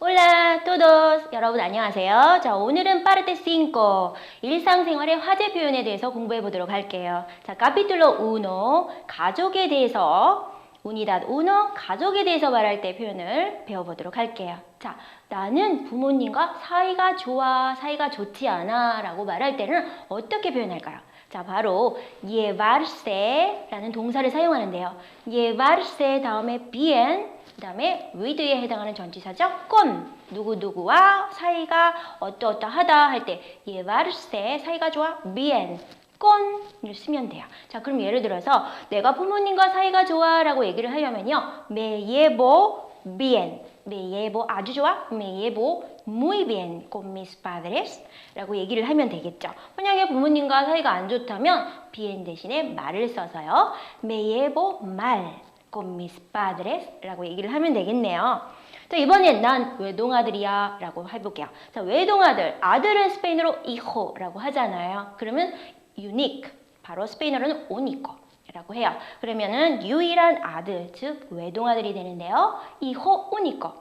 Hola todos! 여러분 안녕하세요. 자, 오늘은 parte 5 일상생활의 화제 표현에 대해서 공부해 보도록 할게요. 자, capítulo 1 가족에 대해서 unidad 1 가족에 대해서 말할 때 표현을 배워보도록 할게요. 자, 나는 부모님과 사이가 좋아, 사이가 좋지 않아 라고 말할 때는 어떻게 표현할까요? 자, 바로 llevarse 라는 동사를 사용하는데요. llevarse 다음에 bien 그 다음에 with에 해당하는 전치사죠. con 누구누구와 사이가 어떠어떠하다 할 때 llevarse 사이가 좋아 bien con을 쓰면 돼요. 자, 그럼 예를 들어서 내가 부모님과 사이가 좋아 라고 얘기를 하려면요. me llevo bien me llevo 아주 좋아 me llevo muy bien con mis padres 라고 얘기를 하면 되겠죠. 만약에 부모님과 사이가 안 좋다면 bien 대신에 말을 써서요. me llevo mal con mis padres 라고 얘기를 하면 되겠네요. 자, 이번엔 난 외동아들이야 라고 해볼게요. 자, 외동아들, 아들은 스페인어로 hijo 라고 하잖아요. 그러면 unique, 바로 스페인어로는 único 라고 해요. 그러면은 유일한 아들, 즉 외동아들이 되는데요. hijo único.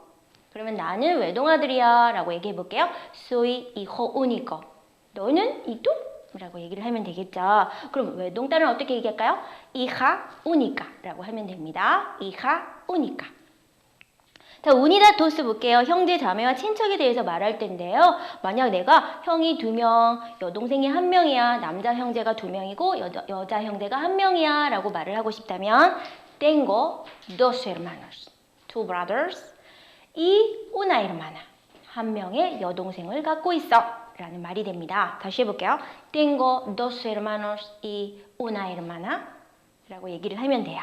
그러면 나는 외동아들이야 라고 얘기해 볼게요. soy hijo único. 너는 이또? 라고 얘기를 하면 되겠죠. 그럼 외동딸은 어떻게 얘기할까요? hija única 라고 하면 됩니다. hija única. 자, unidad 2 볼게요. 형제, 자매와 친척에 대해서 말할 텐데요. 만약 내가 형이 2명, 여동생이 1명이야. 남자 형제가 2명이고 여자 형제가 1명이야 라고 말을 하고 싶다면 tengo dos hermanos, two brothers y una hermana. 1명의 여동생을 갖고 있어. 라는 말이 됩니다. 다시 해볼게요. Tengo dos hermanos y una hermana 라고 얘기를 하면 돼요.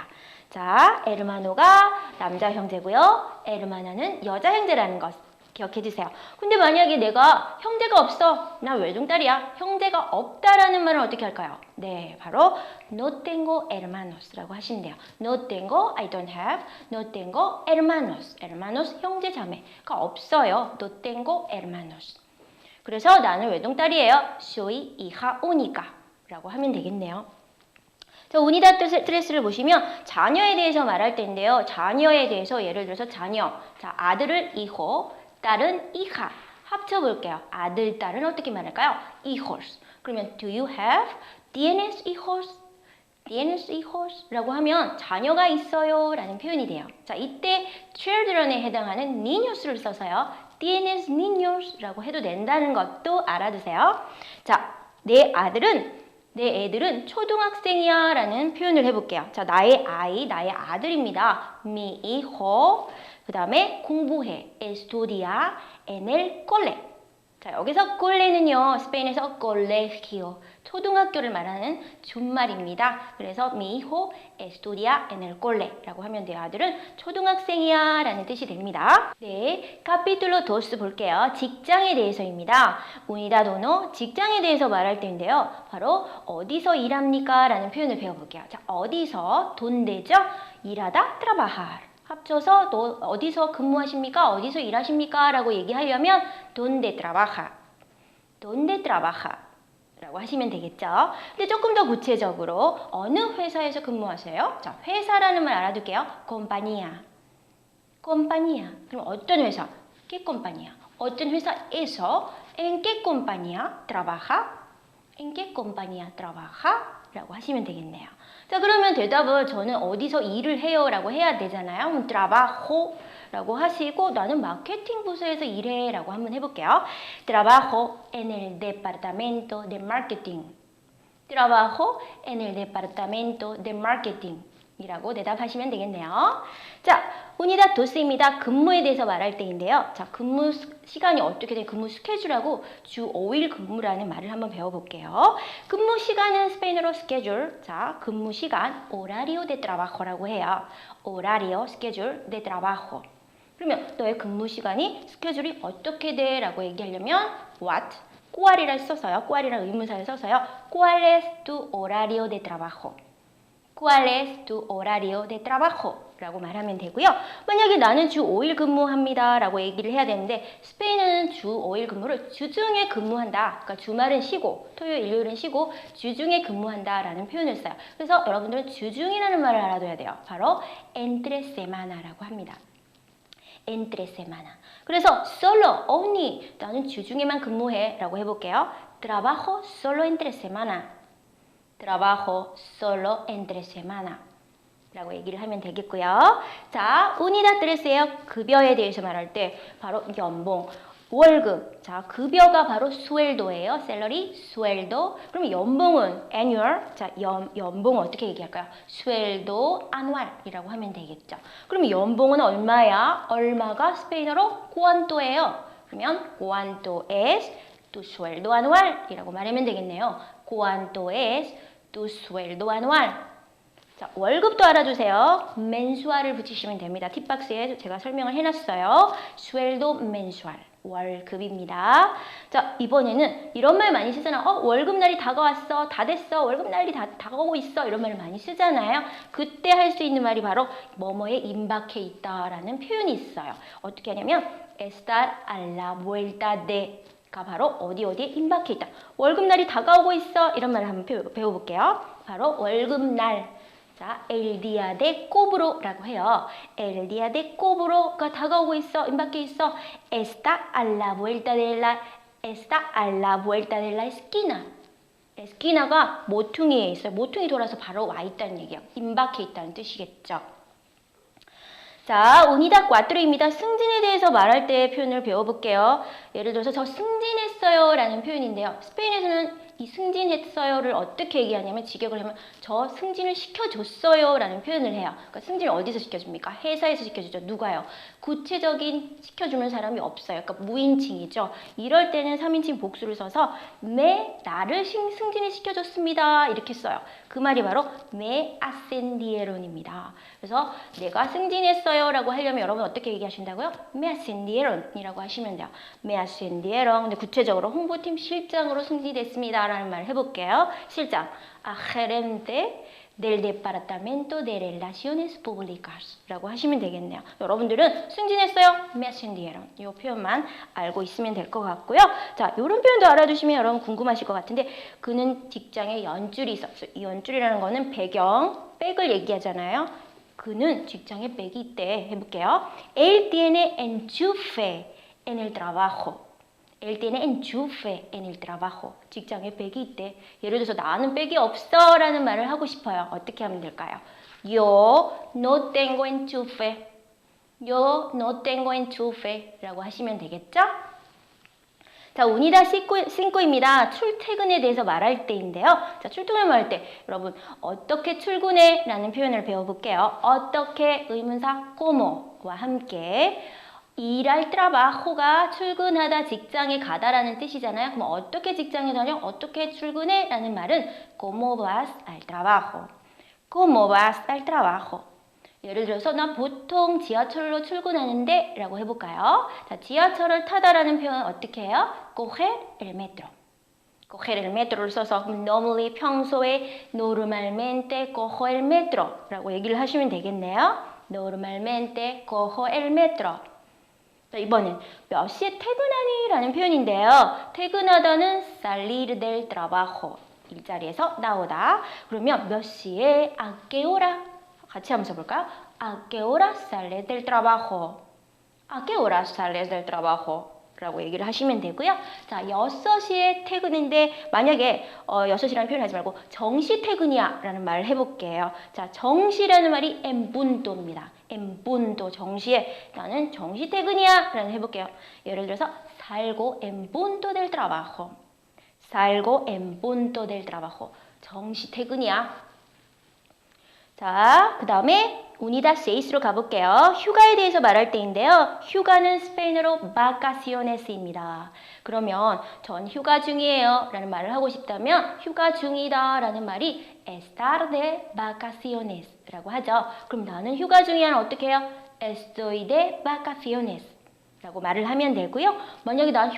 자, hermano가 남자 형제고요. hermana는 여자 형제라는 것 기억해 주세요. 근데 만약에 내가 형제가 없어. 나 외동딸이야. 형제가 없다라는 말은 어떻게 할까요? 네, 바로 no tengo hermanos 라고 하시면 돼요. No tengo, I don't have. No tengo hermanos. hermanos 형제 자매가 없어요. No tengo hermanos. 그래서 나는 외동딸이에요. soy hija única 라고 하면 되겠네요. 자, unidad 3를 보시면 자녀에 대해서 말할 텐데요. 자녀에 대해서 예를 들어서 자녀, 자, 아들을 hijo, 딸은 hija 합쳐볼게요. 아들, 딸은 어떻게 말할까요? hijos. 그러면 do you have? ¿Tienes hijos? ¿Tienes hijos? 라고 하면 자녀가 있어요 라는 표현이 돼요. 자, 이때 children에 해당하는 niños를 써서요. ¿Tienes niños? 라고 해도 된다는 것도 알아두세요. 자, 내 애들은 초등학생이야 라는 표현을 해볼게요. 자, 나의 아이, 나의 아들입니다. Mi hijo. 그 다음에 공부해. Estudia en el cole. 자, 여기서 꼴레는요, 스페인에서 colegio, 초등학교를 말하는 준말입니다. 그래서 mi hijo estudia en el cole 라고 하면 돼요. 아들은 초등학생이야 라는 뜻이 됩니다. 네, capítulo 2 볼게요. 직장에 대해서입니다. unidad 1, 직장에 대해서 말할 때인데요. 바로 어디서 일합니까? 라는 표현을 배워볼게요. 자, 어디서, donde죠? 일하다, trabajar. 합쳐서 너 어디서 근무하십니까? 어디서 일하십니까? 라고 얘기하려면 donde trabaja, donde trabaja 라고 하시면 되겠죠. 근데 조금 더 구체적으로 어느 회사에서 근무하세요? 자, 회사라는 말 알아둘게요. compañía, compañía. 그럼 어떤 회사? ¿Qué compañía? 어떤 회사에서 en qué compañía trabaja? en qué compañía trabaja? 라고 하시면 되겠네요. 자, 그러면 대답을 저는 어디서 일을 해요 라고 해야 되잖아요. 그럼 trabajo 라고 하시고 나는 마케팅 부서에서 일해 라고 한번 해볼게요. Trabajo en el departamento de marketing. Trabajo en el departamento de marketing 이라고 대답하시면 되겠네요. 자, unidad 2입니다. 근무에 대해서 말할 때인데요. 자, 근무 시간이 어떻게 돼? 근무 스케줄하고 주 5일 근무라는 말을 한번 배워볼게요. 근무 시간은 스페인어로 schedule. 자, 근무 시간 horario de trabajo라고 해요. horario, schedule de trabajo. 그러면 너의 근무 시간이 스케줄이 어떻게 돼? 라고 얘기하려면 what? cuál이라 써서요. cuál이라는 의문사를 써서요. ¿Cuál es tu horario de trabajo? ¿Cuál es tu horario de trabajo? 라고 말하면 되고요. 만약에 나는 주 5일 근무합니다 라고 얘기를 해야 되는데 스페인은 주 5일 근무를 주중에 근무한다. 그러니까 주말은 쉬고 토요일, 일요일은 쉬고 주중에 근무한다 라는 표현을 써요. 그래서 여러분들은 주중이라는 말을 알아둬야 돼요. 바로 entre semana 라고 합니다. entre semana. 그래서 solo, only, 나는 주중에만 근무해 라고 해볼게요. trabajo solo entre semana. trabajo solo entre semana. 라고 얘기를 하면 되겠고요. 자, unidad tres예요. 급여에 대해서 말할 때 바로 연봉, 월급. 자, 급여가 바로 sueldo예요. salary, sueldo. 그럼 연봉은 annual. 자, 연봉은 어떻게 얘기할까요? sueldo anual이라고 하면 되겠죠. 그럼 연봉은 얼마야? 얼마가 스페인어로 cuánto예요. 그러면 cuánto es tu sueldo anual이라고 말하면 되겠네요. cuánto es tu sueldo anual. 자, 월급도 알아두세요. mensual을 붙이시면 됩니다. 팁박스에 제가 설명을 해놨어요. sueldo mensual, 월급입니다. 자, 이번에는 이런 말 많이 쓰잖아. 월급날이 다가왔어, 다 됐어, 월급날이 다가오고 있어, 이런 말을 많이 쓰잖아요. 그때 할 수 있는 말이 바로 뭐뭐에 임박해 있다라는 표현이 있어요. 어떻게 하냐면 estar a la vuelta de 가 바로 어디에 임박해 있다. 월급날이 다가오고 있어, 이런 말을 한번 배워볼게요. 바로 월급날. 자, el día de cobrola고 해요. el día de cobro가 다가오고 있어, 임박해 있어. está a la vuelta de la esquina. esquina가 모퉁이에 있어요. 모퉁이 돌아서 바로 와 있다는 얘기예요. 임박해 있다는 뜻이겠죠. 자, unidad 4입니다. 승진에 대해서 말할 때 표현을 배워볼게요. 예를 들어서 저 승진했어요 라는 표현인데요. 스페인에서는 이 승진했어요를 어떻게 얘기하냐면 직역을 하면 저 승진을 시켜줬어요 라는 표현을 해요. 그러니까 승진을 어디서 시켜줍니까? 회사에서 시켜주죠. 누가요? 구체적인 시켜주는 사람이 없어요. 그러니까 무인칭이죠. 이럴 때는 3인칭 복수를 써서 나를 승진을 시켜줬습니다 이렇게 써요. 그 말이 바로 me ascendieron입니다. 그래서 내가 승진했어요 라고 하려면 여러분 어떻게 얘기하신다고요? me ascendieron 이라고 하시면 돼요. me ascendieron. 근데 구체적으로 홍보팀 실장으로 승진됐습니다 라는 말을 해볼게요. 실장, a gerente del departamento de relaciones públicas 라고 하시면 되겠네요. 여러분들은 승진했어요? me ascendieron. 이 표현만 알고 있으면 될 것 같고요. 자, 이런 표현도 알아두시면 여러분 궁금하실 것 같은데 그는 직장에 연줄이 있었어요. 이 연줄이라는 거는 배경, 백을 얘기하잖아요. 그는 직장에 백이 있대. 해볼게요. Él tiene enchufe en el trabajo. Él tiene enchufe en el trabajo. 직장에 백이 있대. 예를 들어서 나는 백이 없어 라는 말을 하고 싶어요. 어떻게 하면 될까요? Yo no tengo enchufe. Yo no tengo enchufe 라고 하시면 되겠죠? 자, unidad 5입니다. 출퇴근에 대해서 말할 때인데요. 자, 출퇴근을 말할 때 여러분 어떻게 출근해? 라는 표현을 배워볼게요. 어떻게 의문사 como와 함께 ir al trabajo가 출근하다, 직장에 가다라는 뜻이잖아요. 그럼 어떻게 직장에 다녀? 어떻게 출근해? 라는 말은 ¿Cómo vas al trabajo? ¿Cómo vas al trabajo? 예를 들어서 나 보통 지하철로 출근하는데 라고 해볼까요? 자, 지하철을 타다라는 표현은 어떻게 해요? coger el metro. coger el metro를 써서 normally 평소에 normalmente cojo el metro 라고 얘기를 하시면 되겠네요. normalmente cojo el metro. 자, 이번엔 몇 시에 퇴근하니? 라는 표현인데요. 퇴근하다는 salir del trabajo. 일자리에서 나오다. 그러면 몇 시에 a qué hora? 같이 한번 써볼까요? a qué hora sales del trabajo? a qué hora sales del trabajo? 라고 얘기를 하시면 되고요. 자, 6시에 퇴근인데 만약에 6시라는 표현 하지 말고 정시 퇴근이야 라는 말을 해볼게요. 자, 정시라는 말이 en punto입니다. en punto, 정시에 나는 정시 퇴근이야 라는 해볼게요. 예를 들어서 salgo en punto del trabajo. salgo en punto del trabajo. 정시 퇴근이야. 자, 그 다음에 unidad 6로 가볼게요. 휴가에 대해서 말할 때인데요. 휴가는 스페인어로 vacaciones입니다. 그러면 전 휴가 중이에요 라는 말을 하고 싶다면 휴가 중이다 라는 말이 estar de vacaciones 라고 하죠. 그럼 나는 휴가 중이야 어떻게 해요? estoy de vacaciones 라고 말을 하면 되고요. 만약에 난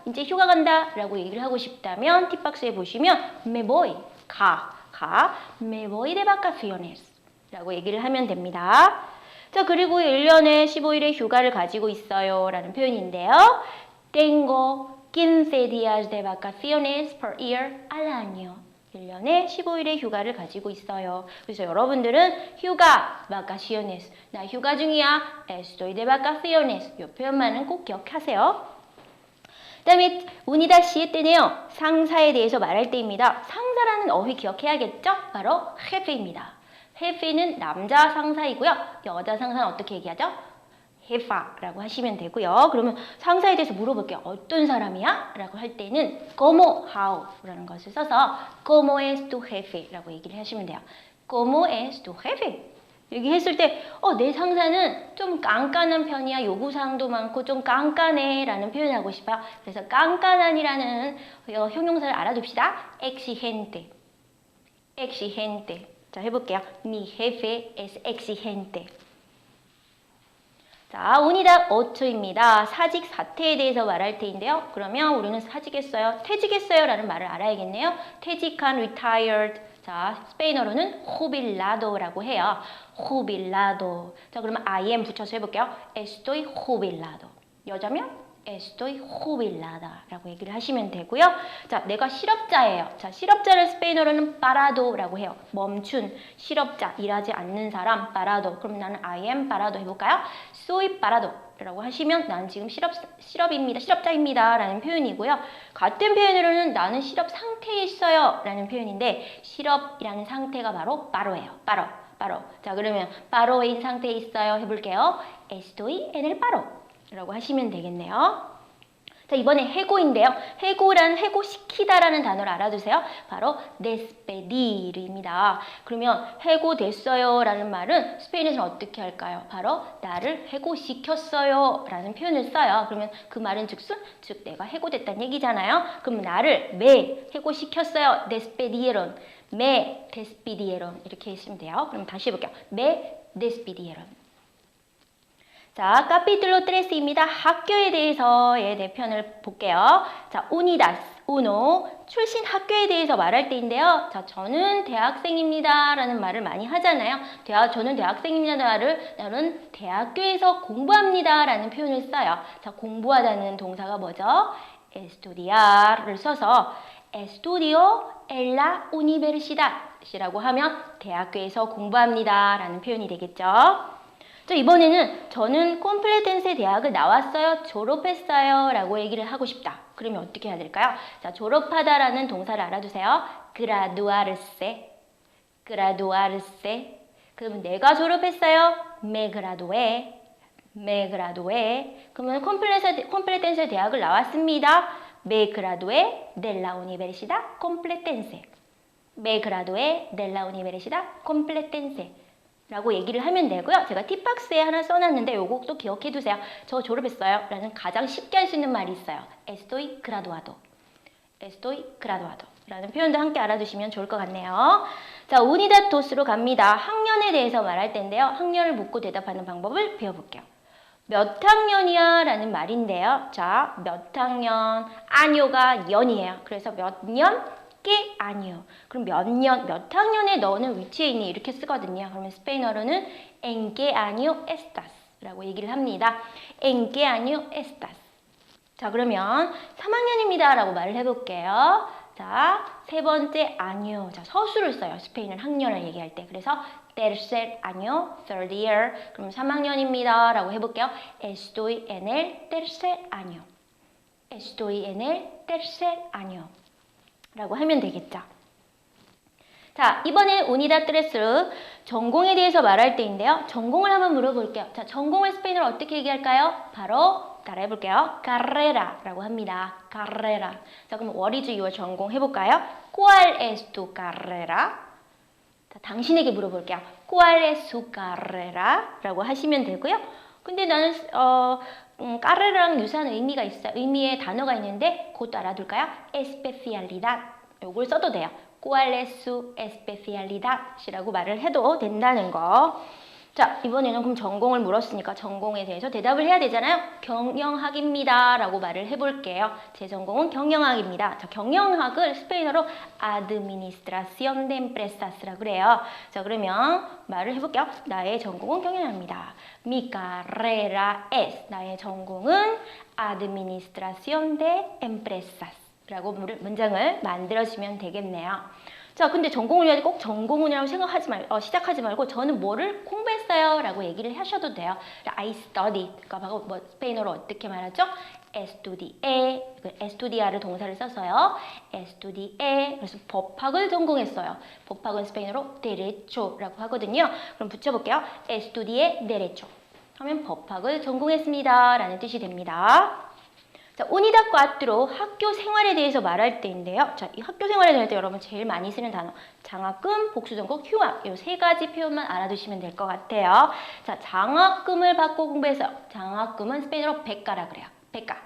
이제 휴가 간다 라고 얘기를 하고 싶다면 팁박스에 보시면 me voy, me voy de vacaciones 라고 얘기를 하면 됩니다. 자, 그리고 1년에 15일의 휴가를 가지고 있어요 라는 표현인데요. Tengo 15 días de vacaciones per year al año. 1년에 15일의 휴가를 가지고 있어요. 그래서 여러분들은 휴가, vacaciones. 나 휴가 중이야. estoy de vacaciones. 이 표현만은 꼭 기억하세요. 그 다음에 운이다 시에 때네요. 상사에 대해서 말할 때입니다. 상사라는 어휘 기억해야겠죠? 바로 jefe입니다. jefe는 남자 상사이고요. 여자 상사는 어떻게 얘기하죠? jefa라고 하시면 되고요. 그러면 상사에 대해서 물어볼게요. 어떤 사람이야? 라고 할 때는 como, how라는 것을 써서 como es tu jefe라고 얘기를 하시면 돼요. como es tu jefe? 얘기했을 때 내 상사는 좀 깐깐한 편이야. 요구사항도 많고 좀 깐깐해 라는 표현을 하고 싶어요. 그래서 깐깐한이라는 형용사를 알아둡시다. exigente. exigente. 자, 해볼게요. Mi jefe es exigente. 자, 운이다 5초입니다. 사직 사퇴에 대해서 말할 때인데요. 그러면 우리는 사직했어요, 퇴직했어요 라는 말을 알아야겠네요. 퇴직한, retired. 자, 스페인어로는 jubilado라고 해요. jubilado. 자, 그러면 I am 붙여서 해볼게요. estoy jubilado. 여자면 estoy jubilada 라고 얘기를 하시면 되고요. 자, 내가 실업자예요. 자, 실업자를 스페인어로는 parado라고 해요. 멈춘, 실업자, 일하지 않는 사람, parado. 그럼 나는 I am parado 해볼까요? soy parado 라고 하시면 나는 지금 실업입니다. 실업자입니다 라는 표현이고요. 같은 표현으로는 나는 실업 상태에 있어요 라는 표현인데 실업이라는 상태가 바로 paro예요. paro. 자, 그러면 paro인 상태에 있어요 해볼게요. estoy en el paro 라고 하시면 되겠네요. 자, 이번에 해고인데요. 해고시키다라는 단어를 알아두세요. 바로 despedir입니다. 그러면 해고됐어요 라는 말은 스페인에서는 어떻게 할까요? 바로 나를 해고시켰어요 라는 표현을 써요. 그러면 그 말은 즉 내가 해고됐다는 얘기잖아요. 그럼 나를 해고시켰어요. despidieron. me despidieron. 이렇게 했으면 돼요. 그럼 다시 해볼게요. me despidieron. 자, capítulo 13입니다. 학교에 대해서의 네 편을 볼게요. 자, unidas, uno, 출신 학교에 대해서 말할 때인데요. 자, 저는 대학생입니다 라는 말을 많이 하잖아요. 저는 대학생입니다 말을 나는 대학교에서 공부합니다 라는 표현을 써요. 자, 공부하다는 동사가 뭐죠? estudiar를 써서 estudio en la universidad 이라고 하면 대학교에서 공부합니다 라는 표현이 되겠죠. 자, 이번에는 저는 콤플레텐세 대학을 나왔어요, 졸업했어요 라고 얘기를 하고 싶다. 그러면 어떻게 해야 될까요? 자, 졸업하다라는 동사를 알아두세요. graduarse. 그러면 내가 졸업했어요. me gradué. 그러면 콤플레텐세 대학을 나왔습니다. me gradué de la Universidad Complutense. 라고 얘기를 하면 되고요. 제가 팁박스에 하나 써놨는데 요것도 기억해 두세요. 저 졸업했어요 라는 가장 쉽게 할 수 있는 말이 있어요. estoy graduado 라는 표현도 함께 알아두시면 좋을 것 같네요. 자, unidad dos로 갑니다. 학년에 대해서 말할 텐데요. 학년을 묻고 대답하는 방법을 배워볼게요. 몇 학년이야 라는 말인데요. 자, 몇 학년, año가 년이에요. 그래서 몇 년? que año. 그럼 몇 학년에 너는 위치해 있니? 이렇게 쓰거든요. 그러면 스페인어로는 en qué año estás 라고 얘기를 합니다. en qué año estás. 자, 그러면 3학년입니다 라고 말을 해볼게요. 자, 세 번째 año. 자, 서술을 써요. 스페인은 학년을 얘기할 때. 그래서 tercer año, third year. 그럼 3학년입니다 라고 해볼게요. estoy en el tercer año. 라고 하면 되겠죠. 자, 이번에 우니다 트레스 전공에 대해서 말할 때인데요. 전공을 한번 물어볼게요. 자, 전공을 스페인어로 어떻게 얘기할까요? 바로 따라해볼게요. carrera라고 합니다. carrera. 자, 그럼 what is your 전공 해볼까요? ¿Cuál es tu carrera? 자, 당신에게 물어볼게요. ¿Cuál es su carrera? 라고 하시면 되고요. 근데 나는 까르랑 유사한 의미가 있어요. 의미의 단어가 있는데 그것도 알아둘까요? especialidad. 요걸 써도 돼요. ¿Cuál es su especialidad? 이라고 말을 해도 된다는 거. 자, 이번에는 그럼 전공을 물었으니까 전공에 대해서 대답을 해야 되잖아요. 경영학입니다 라고 말을 해볼게요. 제 전공은 경영학입니다. 자, 경영학을 스페인어로 Administración de Empresas라고 그래요. 자, 그러면 말을 해볼게요. 나의 전공은 경영학입니다. Mi carrera es. 나의 전공은 Administración de Empresas 라고 문장을 만들어주면 되겠네요. 자, 근데 전공훈련이 꼭 전공훈련이라고 시작하지 말고 저는 뭐를 공부했어요 라고 얘기를 하셔도 돼요. I studied. 그러니까 바로 뭐 스페인어로 어떻게 말하죠? estudié. estudiar을 동사를 써서요. estudié. 그래서 법학을 전공했어요. 법학은 스페인어로 derecho라고 하거든요. 그럼 붙여볼게요. estudié derecho. 하면 법학을 전공했습니다 라는 뜻이 됩니다. 자, 우니다 4 학교 생활에 대해서 말할 때인데요. 자, 이 학교 생활에 대할 때 여러분 제일 많이 쓰는 단어 장학금, 복수전공, 휴학 이 3가지 표현만 알아두시면 될 것 같아요. 자, 장학금을 받고 공부해서 장학금은 스페인어로 베까라 그래요. 베까.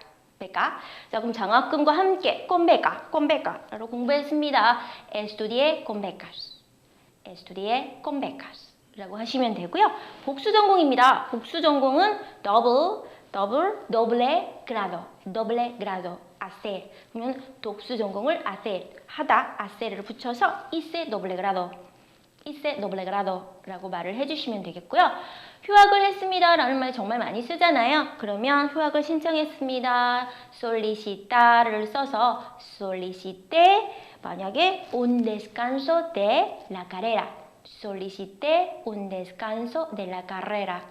자, 그럼 장학금과 함께 콘베카로 공부했습니다. Estudié con becas. Estudié con becas. 라고 하시면 되고요. 복수전공입니다. 복수전공은 doble grado, hacer. 그러면 독수 전공을 hacer, 하다, hacer을 붙여서 hice doble grado라고 말을 해주시면 되겠고요. 휴학을 했습니다 라는 말 정말 많이 쓰잖아요. 그러면 휴학을 신청했습니다. solicitar를 써서 solicité, 만약에 un descanso de la carrera. solicité un descanso de la carrera.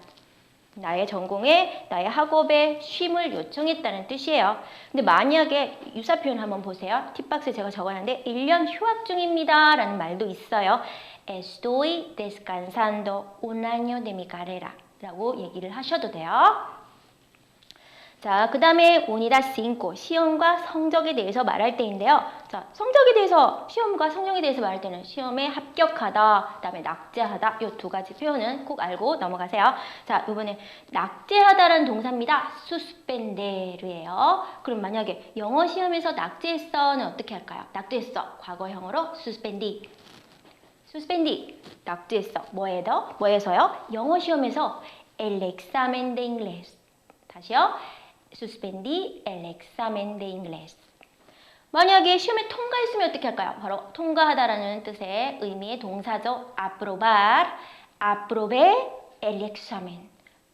나의 전공에, 나의 학업에 쉼을 요청했다는 뜻이에요. 근데 만약에 유사 표현 한번 보세요. 팁박스에 제가 적어놨는데 1년 휴학 중입니다 라는 말도 있어요. Estoy descansando un año de mi carrera 라고 얘기를 하셔도 돼요. 자, 그 다음에 unidad 5, 시험과 성적에 대해서 말할 때인데요. 자, 성적에 대해서, 시험과 성적에 대해서 말할 때는 시험에 합격하다, 그 다음에 낙제하다, 이 2가지 표현은 꼭 알고 넘어가세요. 자, 이번에 낙제하다라는 동사입니다. suspender예요. 그럼 만약에 영어 시험에서 낙제했어는 어떻게 할까요? 낙제했어. 과거형으로 suspendí. 낙제했어. 뭐에서요? 영어 시험에서 el examen de inglés. 다시요. Suspendí el examen de inglés. 만약에 시험에 통과했으면 어떻게 할까요? 바로 통과하다라는 뜻의 의미의 동사죠. aprobar, aprobé el examen.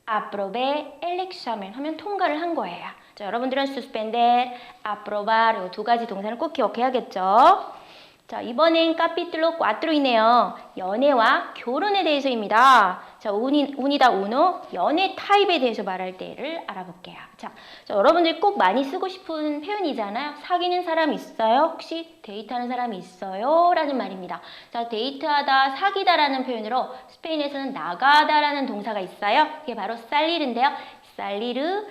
aprobé el examen 하면 통과를 한 거예요. 자, 여러분들은 suspender, aprobar 이 2가지 동사를 꼭 기억해야겠죠. 자, 이번엔 카피툴로 4이네요. 연애와 결혼에 대해서입니다. 자, 운이다 우노, 연애 타입에 대해서 말할 때를 알아볼게요. 자, 여러분들 꼭 많이 쓰고 싶은 표현이잖아요. 사귀는 사람 있어요? 혹시 데이트하는 사람이 있어요? 라는 말입니다. 자, 데이트하다, 사귀다라는 표현으로 스페인에서는 나가다라는 동사가 있어요. 이게 바로 살리르인데요. 살리르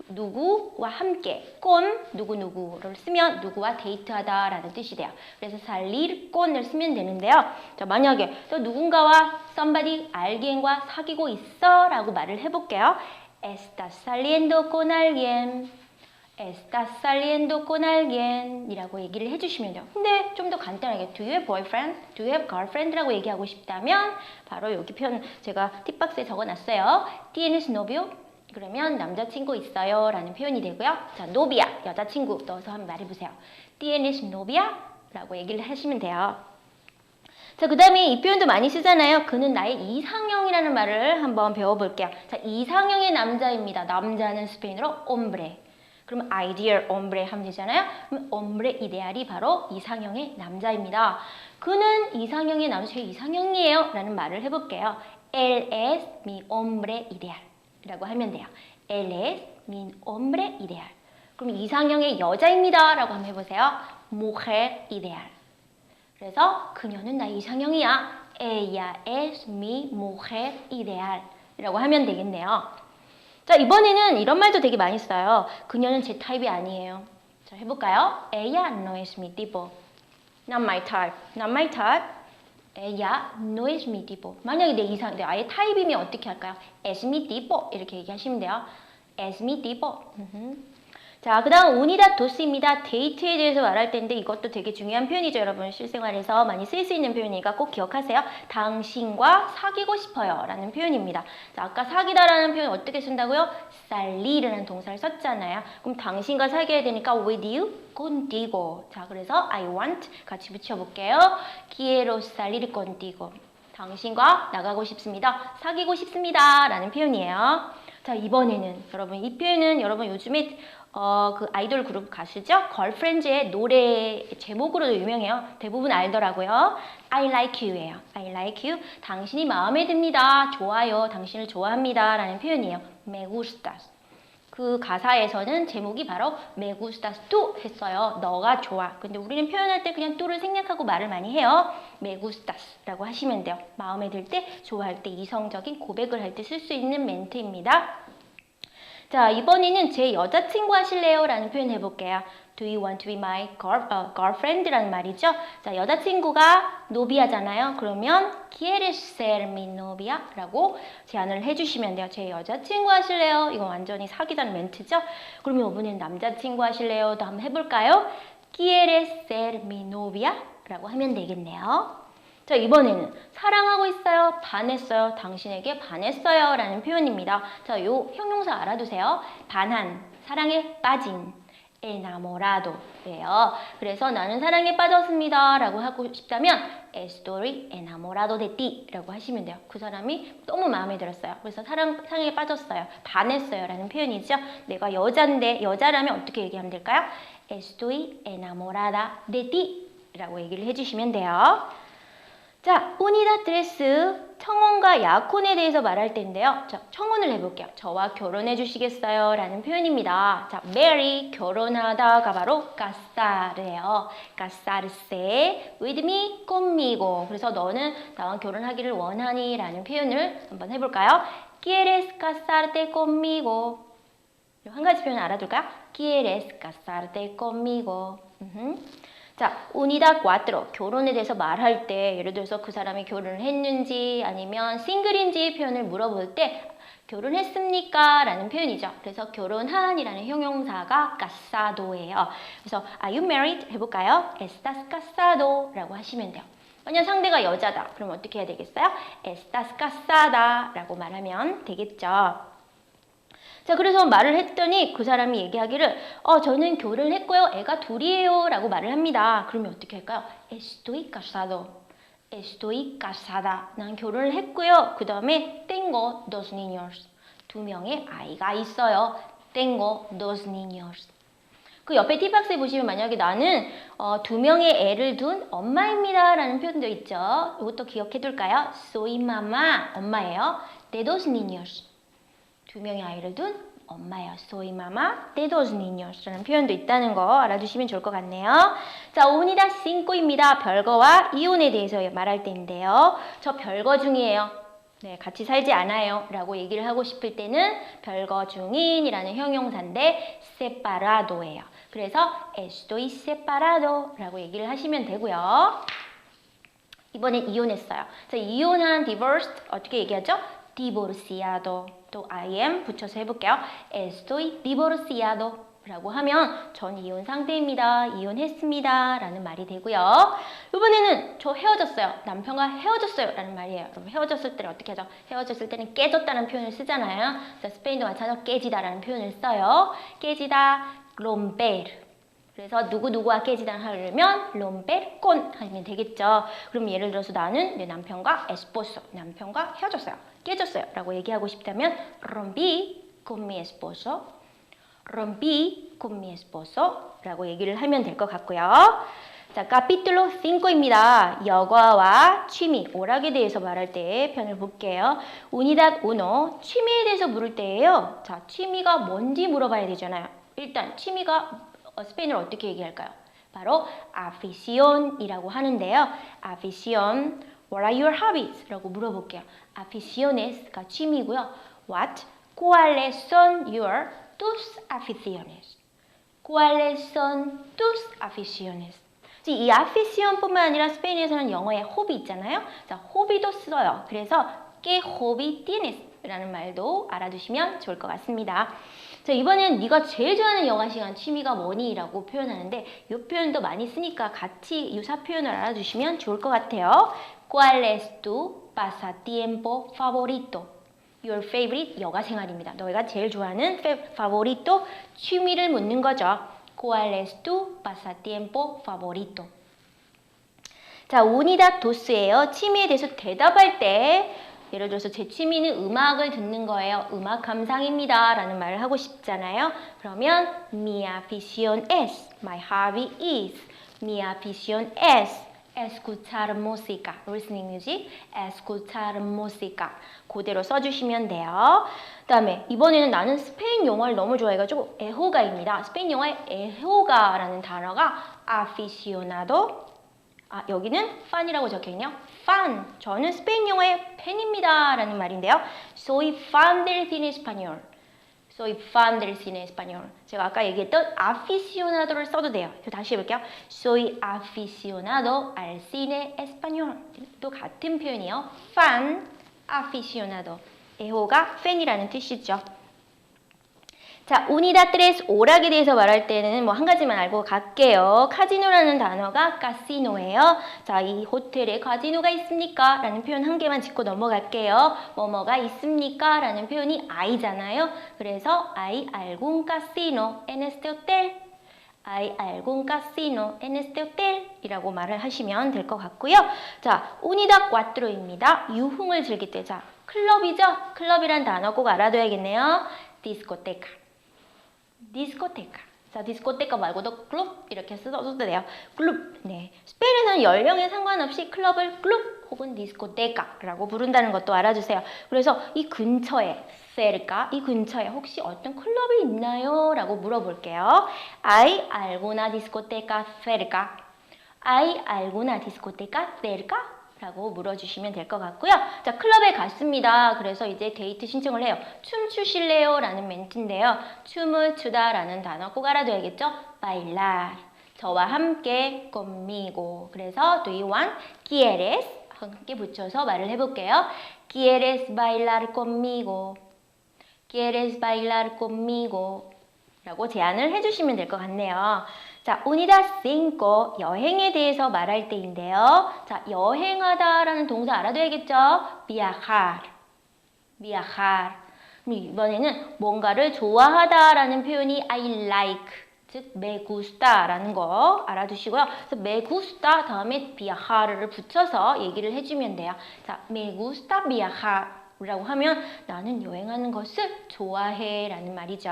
누구와 함께 con 누구누구를 쓰면 누구와 데이트하다라는 뜻이 돼요. 그래서 salir con을 쓰면 되는데요. 자, 만약에 또 누군가와 somebody, alguien과 사귀고 있어 라고 말을 해볼게요. Estás saliendo con alguien. Estás saliendo con alguien 이라고 얘기를 해주시면 돼요. 근데 좀 더 간단하게 Do you have boyfriend? Do you have girlfriend? 라고 얘기하고 싶다면 바로 여기 표현 제가 팁박스에 적어놨어요. ¿Tienes novio? 그러면 남자친구 있어요 라는 표현이 되고요. 자, 노비아, 여자친구 넣어서 한번 말해보세요. ¿Tienes novia? 라고 얘기를 하시면 돼요. 자, 그 다음에 이 표현도 많이 쓰잖아요. 그는 나의 이상형이라는 말을 한번 배워볼게요. 자, 이상형의 남자입니다. 남자는 스페인어로 hombre. 그러면 ideal hombre 하면 되잖아요. 그럼 hombre ideal이 바로 이상형의 남자입니다. 그는 이상형의 남자, 제 이상형이에요 라는 말을 해볼게요. Él es mi hombre ideal. 라고 하면 돼요. Él es mi hombre ideal. 그럼 이상형의 여자입니다. 라고 한번 해보세요. Mujer ideal. 그래서 그녀는 나의 이상형이야. Ella es mi mujer ideal. 라고 하면 되겠네요. 자, 이번에는 이런 말도 되게 많이 써요. 그녀는 제 타입이 아니에요. 자, 해볼까요? Ella no es mi tipo. Not my type. Not my type. Ella no es mi tipo. 만약에 내 아예 타입이면 어떻게 할까요? Es mi tipo. 이렇게 얘기하시면 돼요. Es mi tipo. 자, 그 다음 unidad 2입니다. 데이트에 대해서 말할 텐데 이것도 되게 중요한 표현이죠. 여러분 실생활에서 많이 쓸 수 있는 표현이니까 꼭 기억하세요. 당신과 사귀고 싶어요 라는 표현입니다. 자, 아까 사귀다라는 표현 어떻게 쓴다고요? salir라는 동사를 썼잖아요. 그럼 당신과 사귀어야 되니까 with you, contigo. 자, 그래서 I want 같이 붙여볼게요. Quiero salir contigo. 당신과 나가고 싶습니다. 사귀고 싶습니다 라는 표현이에요. 자, 이번에는 여러분 이 표현은 여러분 요즘에 그 아이돌 그룹 가수죠. 걸프렌즈의 노래 제목으로도 유명해요. 대부분 알더라고요. I like you예요. I like you. 당신이 마음에 듭니다. 좋아요. 당신을 좋아합니다. 라는 표현이에요. Me gustas. 그 가사에서는 제목이 바로 Me gustas tú 했어요. 너가 좋아. 근데 우리는 표현할 때 그냥 tú를 생략하고 말을 많이 해요. Me gustas 라고 하시면 돼요. 마음에 들 때, 좋아할 때, 이성적인 고백을 할 때 쓸 수 있는 멘트입니다. 자, 이번에는 제 여자친구 하실래요? 라는 표현 해볼게요. Do you want to be my girlfriend? 라는 말이죠. 자, 여자친구가 노비아잖아요. 그러면 ¿Quieres ser mi novia? 라고 제안을 해주시면 돼요. 제 여자친구 하실래요? 이건 완전히 사귀자는 멘트죠. 그러면 이번엔 남자친구 하실래요? 또 한번 해볼까요? ¿Quieres ser mi novia? 라고 하면 되겠네요. 자, 이번에는 사랑하고 있어요, 반했어요, 당신에게 반했어요 라는 표현입니다. 자, 요 형용사 알아두세요. 반한, 사랑에 빠진, enamorado예요. 그래서 나는 사랑에 빠졌습니다 라고 하고 싶다면 estoy enamorado de ti 라고 하시면 돼요. 그 사람이 너무 마음에 들었어요. 그래서 사랑에 빠졌어요, 반했어요 라는 표현이죠. 내가 여자인데, 여자라면 어떻게 얘기하면 될까요? estoy enamorada de ti 라고 얘기를 해주시면 돼요. 자, unidad 3 청혼과 약혼에 대해서 말할 텐데요. 자, 청혼을 해볼게요. 저와 결혼해 주시겠어요? 라는 표현입니다. 자, marry, 결혼하다가 바로 casar예요. casarse, with me, conmigo. 그래서 너는 나와 결혼하기를 원하니? 라는 표현을 한번 해볼까요? ¿Quieres casarte conmigo? 한 가지 표현 알아둘까요? ¿Quieres casarte conmigo? 자, unidad 4 결혼에 대해서 말할 때 예를 들어서 그 사람이 결혼을 했는지 아니면 싱글인지 표현을 물어볼 때 결혼했습니까? 라는 표현이죠. 그래서 결혼한이라는 형용사가 casado예요. 그래서 are you married? 해볼까요? ¿Estás casado? 라고 하시면 돼요. 만약 상대가 여자다. 그럼 어떻게 해야 되겠어요? ¿Estás casada? 라고 말하면 되겠죠. 자, 그래서 말을 했더니 그 사람이 얘기하기를 저는 결혼을 했고요. 애가 둘이에요. 라고 말을 합니다. 그러면 어떻게 할까요? Estoy casado. Estoy casada. 난 결혼을 했고요. 그 다음에 tengo dos niños. 2명의 아이가 있어요. Tengo dos niños. 그 옆에 티박스에 보시면 만약에 나는 2명의 애를 둔 엄마입니다. 라는 표현도 있죠. 이것도 기억해 둘까요? Soy mamá. 엄마예요. De dos niños. 2명의 아이를 둔 엄마예요. Soy mamá de dos niños 라는 표현도 있다는 거 알아두시면 좋을 것 같네요. 자, unidad 5입니다. 별거와 이혼에 대해서 말할 때인데요. 저 별거 중이에요. 네, 같이 살지 않아요. 라고 얘기를 하고 싶을 때는 별거 중인이라는 형용사인데 separado예요. 그래서 estoy separado 라고 얘기를 하시면 되고요. 이번엔 이혼했어요. 자, 이혼한 divorced 어떻게 얘기하죠? divorciado. 또 I am 붙여서 해볼게요. Estoy divorciado 라고 하면 전 이혼 상태입니다. 이혼했습니다. 라는 말이 되고요. 이번에는 저 헤어졌어요. 남편과 헤어졌어요. 라는 말이에요. 여러분 헤어졌을 때는 어떻게 하죠? 헤어졌을 때는 깨졌다는 표현을 쓰잖아요. 자, 스페인도 마찬가지로 깨지다 라는 표현을 써요. 깨지다, romper. 그래서 누구누구와 깨지다 하려면 romper con 하면 되겠죠. 그럼 예를 들어서 나는 내 남편과 esposo, 남편과 헤어졌어요. 깨졌어요. 라고 얘기하고 싶다면 rompí con mi esposo, rompí con mi esposo 라고 얘기를 하면 될 것 같고요. 자, capítulo 5입니다. 여가와 취미, 오락에 대해서 말할 때 편을 볼게요. unidad 1, 취미에 대해서 물을 때예요. 자, 취미가 뭔지 물어봐야 되잖아요. 일단 취미가 스페인어로 어떻게 얘기할까요? 바로 afición이라고 하는데요. afición, what are your hobbies? 라고 물어볼게요. aficiones가 취미고요. what, cuáles son your tus aficiones? cuáles son tus aficiones? 이 afición뿐만 아니라 스페인에서는 영어에 hobby 있잖아요. 자, hobby도 써요. 그래서 ¿qué hobby tienes? 라는 말도 알아두시면 좋을 것 같습니다. 자, 이번엔 네가 제일 좋아하는 여가 시간 취미가 뭐니? 라고 표현하는데 이 표현도 많이 쓰니까 같이 유사 표현을 알아두시면 좋을 것 같아요. ¿Cuál es tu pasatiempo favorito? Your favorite 여가 생활입니다. 너희가 제일 좋아하는 favorito 취미를 묻는 거죠. ¿Cuál es tu pasatiempo favorito? 자, unidad 2예요. 취미에 대해서 대답할 때 예를 들어서 제 취미는 음악을 듣는 거예요. 음악 감상입니다. 라는 말을 하고 싶잖아요. 그러면 mi afición es, my hobby is. Mi afición es escuchar música, listening music, escuchar música. 그대로 써주시면 돼요. 그 다음에 이번에는 나는 스페인 영화를 너무 좋아해가지고 애호가입니다. 스페인 영화의 애호가라는 단어가 aficionado. 여기는 fan이라고 적혀있네요. fan. 저는 스페인 영화의 팬입니다. 라는 말인데요. Soy fan del cine español. Soy fan del cine español. 제가 아까 얘기했던 aficionado를 써도 돼요. 다시 해볼게요. Soy aficionado al cine español. 또 같은 표현이요. fan, aficionado. 애호가 팬이라는 뜻이죠. 자, unidad 3 오락에 대해서 말할 때는 뭐 한 가지만 알고 갈게요. 카지노라는 단어가 카시노예요. 자, 이 호텔에 카지노가 있습니까? 라는 표현 한 개만 짚고 넘어갈게요. 뭐뭐가 있습니까? 라는 표현이 I잖아요. 그래서 hay algún casino en este hotel. Hay algún casino en este hotel 이라고 말을 하시면 될 것 같고요. 자, unidad 4입니다. 유흥을 즐길 때. 자, 클럽이죠? 클럽이란 단어 꼭 알아둬야겠네요. discoteca. 디스코테카. 자, 디스코테카 말고도 클럽 이렇게 써도 돼요. 클럽. 네. 스페인에서는 연령에 상관없이 클럽을 클럽 혹은 디스코테카라고 부른다는 것도 알아주세요. 그래서 이 근처에 cerca, 이 근처에 혹시 어떤 클럽이 있나요? 라고 물어볼게요. ¿Hay alguna discoteca cerca? ¿Hay alguna discoteca cerca? 라고 물어주시면 될 것 같고요. 자, 클럽에 갔습니다. 그래서 이제 데이트 신청을 해요. 춤추실래요? 라는 멘트인데요. 춤을 추다 라는 단어 꼭 알아둬야겠죠? bailar. 저와 함께 conmigo. 그래서 do you want? ¿Quieres? 함께 붙여서 말을 해볼게요. ¿Quieres bailar conmigo? ¿Quieres bailar conmigo? 라고 제안을 해주시면 될 것 같네요. 자, unidad 5, 여행에 대해서 말할 때인데요. 자, 여행하다라는 동사 알아둬야겠죠? viajar, viajar. 이번에는 뭔가를 좋아하다라는 표현이 I like, 즉 me gusta라는 거 알아두시고요. 그래서 me gusta 다음에 viajar을 붙여서 얘기를 해주면 돼요. 자, me gusta viajar 라고 하면 나는 여행하는 것을 좋아해 라는 말이죠.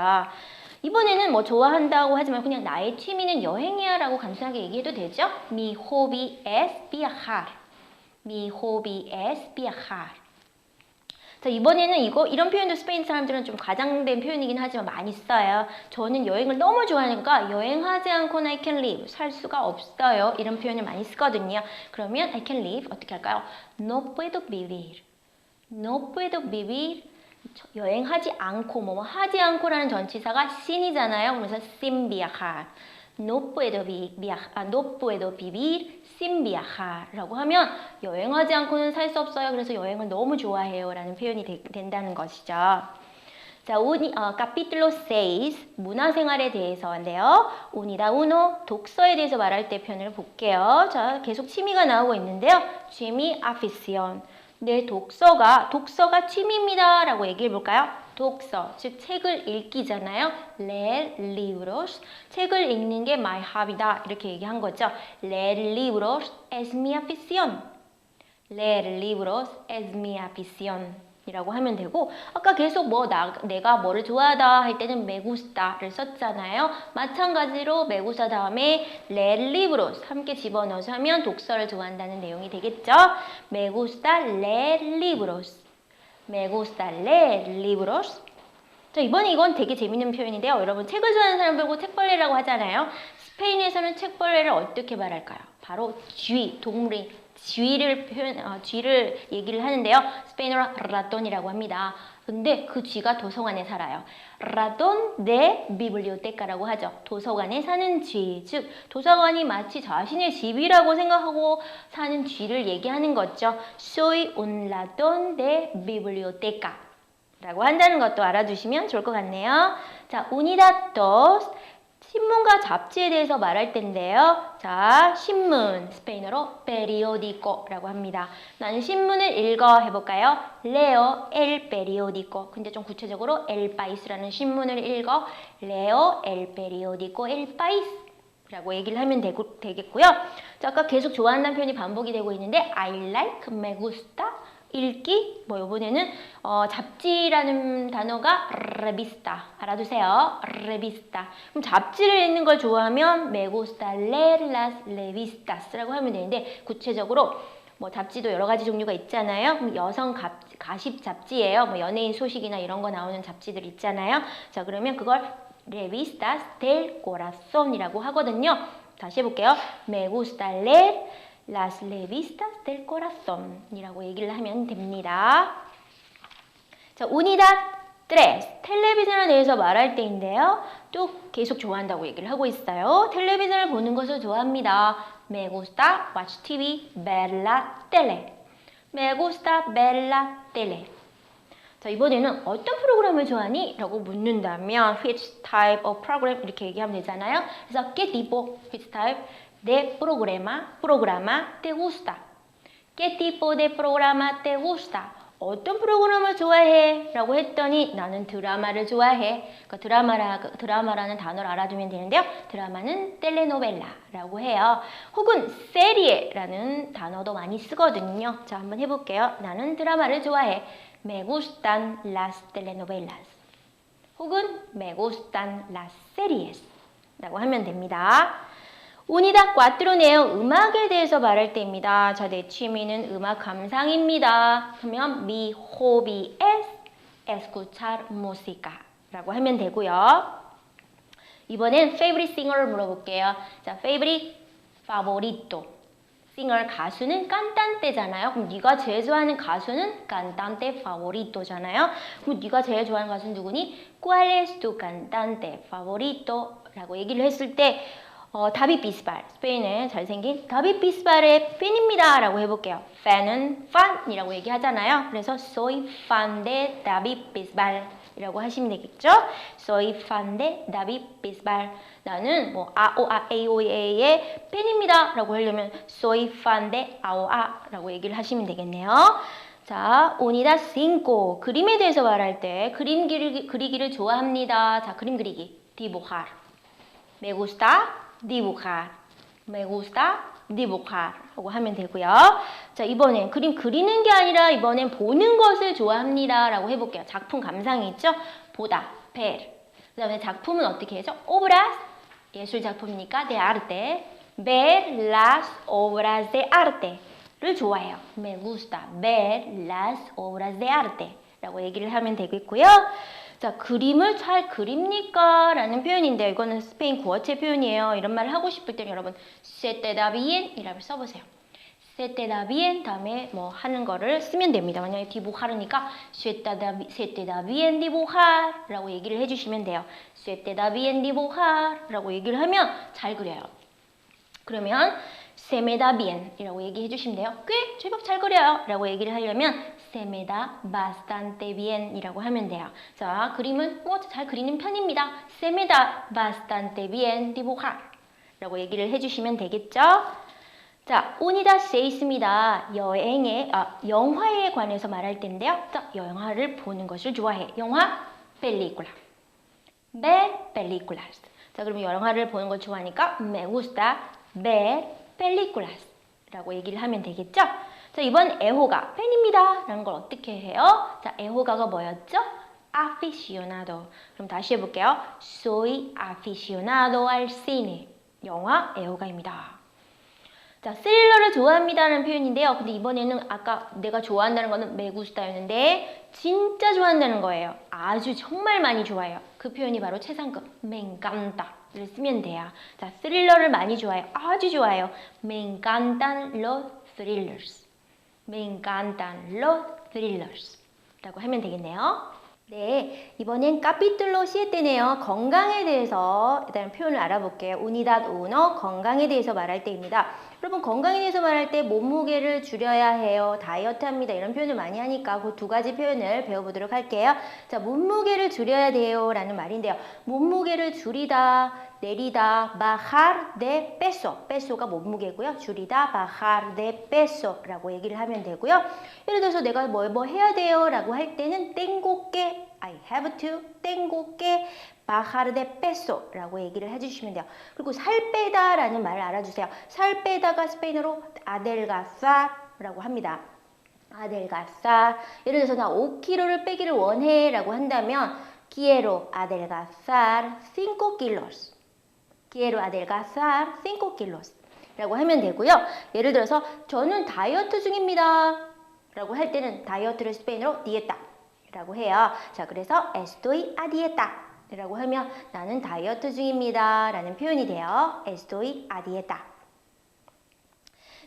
이번에는 뭐 좋아한다고 하지만 그냥 나의 취미는 여행이야 라고 간단하게 얘기해도 되죠? Mi hobby es viajar. Mi hobby es viajar. 자, 이번에는 이런 표현도 스페인 사람들은 좀 과장된 표현이긴 하지만 많이 써요. 저는 여행을 너무 좋아하니까 여행하지 않고는 I can live. 살 수가 없어요. 이런 표현을 많이 쓰거든요. 그러면 I can live 어떻게 할까요? No puedo vivir. No puedo vivir. 여행하지 않고 뭐 하지 않고라는 전치사가 sin이잖아요. 그래서 sin viajar. No puedo vivir sin viajar 라고 하면 여행하지 않고는 살 수 없어요. 그래서 여행을 너무 좋아해요 라는 표현이 된다는 것이죠. 자, capítulo 6 문화생활에 대해서인데요. unidad 1 독서에 대해서 말할 때 표현을 볼게요. 자, 계속 취미가 나오고 있는데요. 취미 afición. 내 독서가 취미입니다 라고 얘기해 볼까요? 독서, 즉 책을 읽기잖아요. leer libros, 책을 읽는 게 my hobby다 이렇게 얘기한 거죠. leer libros es mi afición. leer libros es mi afición 이라고 하면 되고 아까 계속 내가 뭐를 좋아하다 할 때는 me gusta를 썼잖아요. 마찬가지로 me gusta 다음에 leer libros 함께 집어넣어서 하면 독서를 좋아한다는 내용이 되겠죠. me gusta leer libros. me gusta leer libros. 자, 이번에 이건 되게 재밌는 표현인데요. 여러분 책을 좋아하는 사람 보고 책벌레라고 하잖아요. 스페인에서는 책벌레를 어떻게 말할까요? 바로 동물이 쥐를 얘기를 하는데요. 스페인어로 raton이라고 합니다. 근데 그 쥐가 도서관에 살아요. raton de biblioteca라고 하죠. 도서관에 사는 쥐, 즉 도서관이 마치 자신의 집이라고 생각하고 사는 쥐를 얘기하는 거죠. Soy un ratón de biblioteca 라고 한다는 것도 알아두시면 좋을 것 같네요. 자, unidad 2 신문과 잡지에 대해서 말할 텐데요. 자, 신문, 스페인어로 periódico라고 합니다. 나는 신문을 읽어 해볼까요? Leo el periódico. 근데 좀 구체적으로 El País라는 신문을 읽어. Leo el periódico El País. 라고 얘기를 하면 되겠고요. 자, 아까 계속 좋아한다는 표현이 반복이 되고 있는데 I like, me gusta, 읽기, 뭐 이번에는 잡지라는 단어가 revista. 알아두세요. revista. 그럼 잡지를 읽는 걸 좋아하면 me gusta leer las revistas라고 하면 되는데 구체적으로 뭐 잡지도 여러 가지 종류가 있잖아요. 그럼 여성 가십 잡지예요. 뭐 연예인 소식이나 이런 거 나오는 잡지들 있잖아요. 자, 그러면 그걸 revistas del corazon이라고 하거든요. 다시 해볼게요. Me gusta leer las revistas del corazon이라고 얘기를 하면 됩니다. 자, unidad 3. 텔레비전에 대해서 말할 때인데요. 또 계속 좋아한다고 얘기를 하고 있어요. 텔레비전을 보는 것을 좋아합니다. Me gusta watch TV, ver la tele. Me gusta ver la tele. 자, 이번에는 어떤 프로그램을 좋아하니? 라고 묻는다면 which type of program 이렇게 얘기하면 되잖아요. 그래서 ¿qué tipo? which type de programa te gusta? ¿Qué tipo de programa te gusta? 어떤 프로그램을 좋아해? 라고 했더니 나는 드라마를 좋아해. 그러니까 드라마라는 단어를 알아두면 되는데요. 드라마는 telenovela라고 해요. 혹은 serie라는 단어도 많이 쓰거든요. 자, 한번 해볼게요. 나는 드라마를 좋아해. Me gustan las telenovelas. 혹은 me gustan las series 라고 하면 됩니다. Unidad 4네요. 음악에 대해서 말할 때입니다. 자, 내 취미는 음악 감상입니다. 그러면 mi hobby es escuchar música 라고 하면 되고요. 이번엔 favorite singer를 물어볼게요. 자, favorite, favorito. singer 가수는 cantante잖아요. 그럼 네가 제일 좋아하는 가수는 cantante favorito잖아요. 그럼 네가 제일 좋아하는 가수는 누구니? ¿Cuál es tu cantante favorito? 라고 얘기를 했을 때 다빗 비스발, 스페인의 잘생긴 다빗 비스발의 팬입니다 라고 해볼게요. fan은 fan이라고 얘기하잖아요. 그래서 soy fan de David Bisbal 이라고 하시면 되겠죠. soy fan de David Bisbal. 나는 뭐 AOA의 팬입니다 라고 하려면 soy fan de AOA 라고 얘기를 하시면 되겠네요. 자, unidad 5. 그림에 대해서 말할 때 그림 그리기를 좋아합니다. 자, 그림 그리기. dibujar. Me gusta dibujar. Me gusta dibujar 라고 하면 되고요. 자, 이번엔 그림 그리는 게 아니라 이번엔 보는 것을 좋아합니다 라고 해볼게요. 작품 감상이 있죠? 보다, ver. 그 다음에 작품은 어떻게 해서? obras, 예술 작품이니까 de arte. ver las obras de arte 를 좋아해요. Me gusta ver las obras de arte 라고 얘기를 하면 되겠고요. 자, 그림을 잘 그립니까? 라는 표현인데요. 이거는 스페인 구어체 표현이에요. 이런 말을 하고 싶을 때는 여러분 se te da bien 이라고 써보세요. se te da bien 다음에 뭐 하는 거를 쓰면 됩니다. 만약에 dibujar이니까 se te da bien dibujar 라고 얘기를 해주시면 돼요. se te da bien dibujar 라고 얘기를 하면 잘 그려요. 그러면 se me da bien 이라고 얘기해 주시면 돼요. 꽤 제법 잘 그려요 라고 얘기를 하려면 se me da bastante bien 이라고 하면 돼요. 자, 그림은 뭐 잘 그리는 편입니다. se me da bastante bien dibujar 라고 얘기를 해주시면 되겠죠. 자, unidad 6입니다. 영화에 관해서 말할 텐데요. 자, 영화를 보는 것을 좋아해. 영화, película. ver películas. 자, 그러면 영화를 보는 걸 좋아하니까 me gusta ver películas 라고 얘기를 하면 되겠죠? 자, 이번 애호가 팬입니다 라는 걸 어떻게 해요? 자, 애호가가 뭐였죠? aficionado. 그럼 다시 해볼게요. soy aficionado al cine. 영화 애호가입니다. 자, 스릴러를 좋아합니다라는 표현인데요. 근데 이번에는 아까 내가 좋아한다는 거는 me gusta였는데 진짜 좋아한다는 거예요. 아주 정말 많이 좋아해요. 그 표현이 바로 최상급 me encanta를 쓰면 돼요. 자, 스릴러를 많이 좋아해요. 아주 좋아해요. me encantan los thrillers. me encantan los thrillers 라고 하면 되겠네요. 네, 이번엔 capítulo 7네요. 건강에 대해서 일단 표현을 알아볼게요. unidad 1, 건강에 대해서 말할 때입니다. 여러분, 건강에 대해서 말할 때 몸무게를 줄여야 해요. 다이어트 합니다. 이런 표현을 많이 하니까 그 두 가지 표현을 배워보도록 할게요. 자, 몸무게를 줄여야 돼요 라는 말인데요. 몸무게를 줄이다, 내리다, bajar de peso. peso가 몸무게고요. 줄이다, bajar de peso 라고 얘기를 하면 되고요. 예를 들어서 내가 뭐 해야 돼요 라고 할 때는 tengo que, I have to, tengo que bajar de peso 라고 얘기를 해주시면 돼요. 그리고 살 빼다 라는 말을 알아주세요. 살 빼다가 스페인어로 adelgazar 라고 합니다. adelgazar. 예를 들어서 나 5kg를 빼기를 원해라고 한다면 quiero adelgazar 5 kilos. quiero adelgazar 5 kilos. 라고 하면 되고요. 예를 들어서 저는 다이어트 중입니다. 라고 할 때는 다이어트를 스페인어로 dieta 라고 해요. 자, 그래서 estoy a dieta 라고 하면 나는 다이어트 중입니다. 라는 표현이 돼요. estoy a dieta.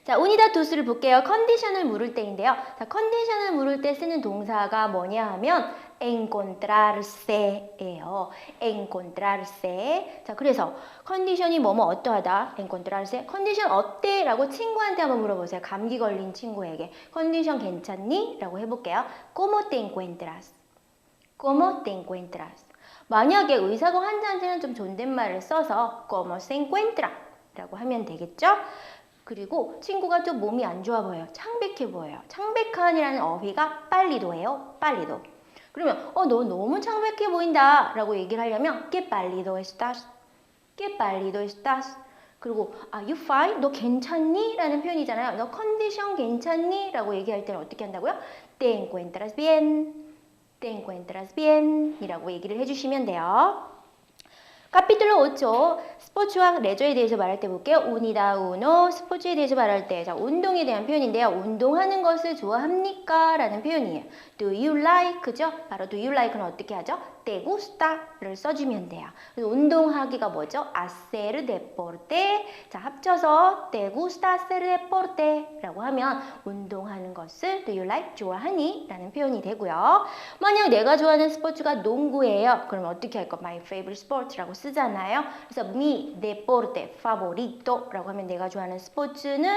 자, 운이다 도스를 볼게요. 컨디션을 물을 때인데요. 자, 컨디션을 물을 때 쓰는 동사가 뭐냐 하면 encontrarse예요. encontrarse. 자, 그래서 컨디션이 뭐뭐 어떠하다. encontrarse. 컨디션 어때? 라고 친구한테 한번 물어보세요. 감기 걸린 친구에게. 컨디션 괜찮니? 라고 해볼게요. ¿Cómo te encuentras? ¿Cómo te encuentras? 만약에 의사가 환자한테는 좀 존댓말을 써서 ¿Cómo se encuentra? 라고 하면 되겠죠? 그리고 친구가 좀 몸이 안 좋아 보여요. 창백해 보여요. 창백한이라는 어휘가 빨리도예요. 빨리도. 그러면 너 너무 창백해 보인다 라고 얘기를 하려면 ¿Qué pálido estás? ¿Qué pálido estás? 그리고 Are you fine? 너 괜찮니? 라는 표현이잖아요. 너 컨디션 괜찮니? 라고 얘기할 때는 어떻게 한다고요? ¿Te encuentras bien? ¿Te encuentras bien? 이라고 얘기를 해주시면 돼요. 카피툴로 5초 스포츠와 레저에 대해서 말할 때 볼게요. 운이다 우노 스포츠에 대해서 말할 때 자, 운동에 대한 표현인데요. 운동하는 것을 좋아합니까? 라는 표현이에요. Do you like? 그죠? 바로 do you like는 어떻게 하죠? te gusta를 써주면 돼요. 그래서 운동하기가 뭐죠? hacer deporte. 자, 합쳐서 te gusta hacer deporte 라고 하면 운동하는 것을 do you like? 좋아하니? 라는 표현이 되고요. 만약 내가 좋아하는 스포츠가 농구예요. 그럼 어떻게 할 거? My favorite sport라고 쓰잖아요. 그래서 mi deporte favorito 라고 하면 내가 좋아하는 스포츠는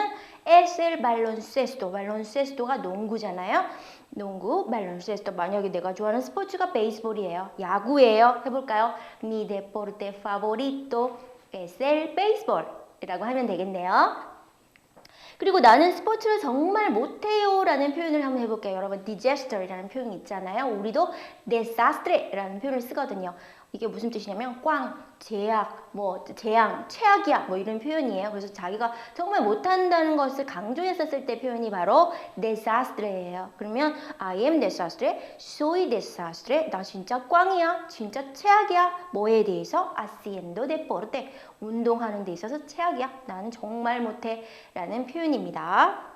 es el baloncesto. baloncesto가 농구잖아요. 농구, baloncesto. 만약에 내가 좋아하는 스포츠가 베이스볼이에요. 야구예요. 해볼까요? Mi deporte favorito es el béisbol 이라고 하면 되겠네요. 그리고 나는 스포츠를 정말 못해요 라는 표현을 한번 해볼게요. 여러분 disaster이라는 표현이 있잖아요. 우리도 desastre라는 표현을 쓰거든요. 이게 무슨 뜻이냐면 꽝, 제약, 재앙, 최악이야 이런 표현이에요. 그래서 자기가 정말 못한다는 것을 강조했었을 때 표현이 바로 desastre예요. 그러면 I am desastre, soy desastre, 나 진짜 꽝이야, 진짜 최악이야. 뭐에 대해서? haciendo deporte, 운동하는 데 있어서 최악이야. 나는 정말 못해 라는 표현입니다.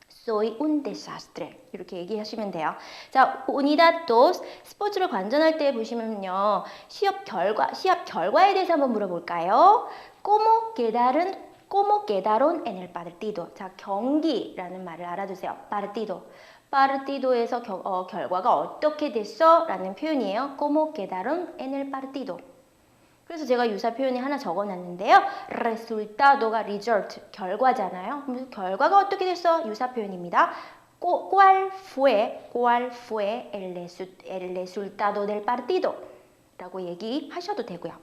Soy un desastre. 이렇게 얘기하시면 돼요. 자, unidad dos. 스포츠를 관전할 때 보시면요. 시합 결과에 대해서 한번 물어볼까요? ¿Cómo quedaron en el partido? 자, 경기라는 말을 알아두세요. partido. partido에서 결과가 어떻게 됐어? 라는 표현이에요. ¿Cómo quedaron en el partido? 그래서 제가 유사 표현이 하나 적어놨는데요. resultado가 result, 결과잖아요. 그래서 결과가 어떻게 됐어? 유사 표현입니다. ¿Cuál fue el resultado del partido? 라고 얘기하셔도 되고요.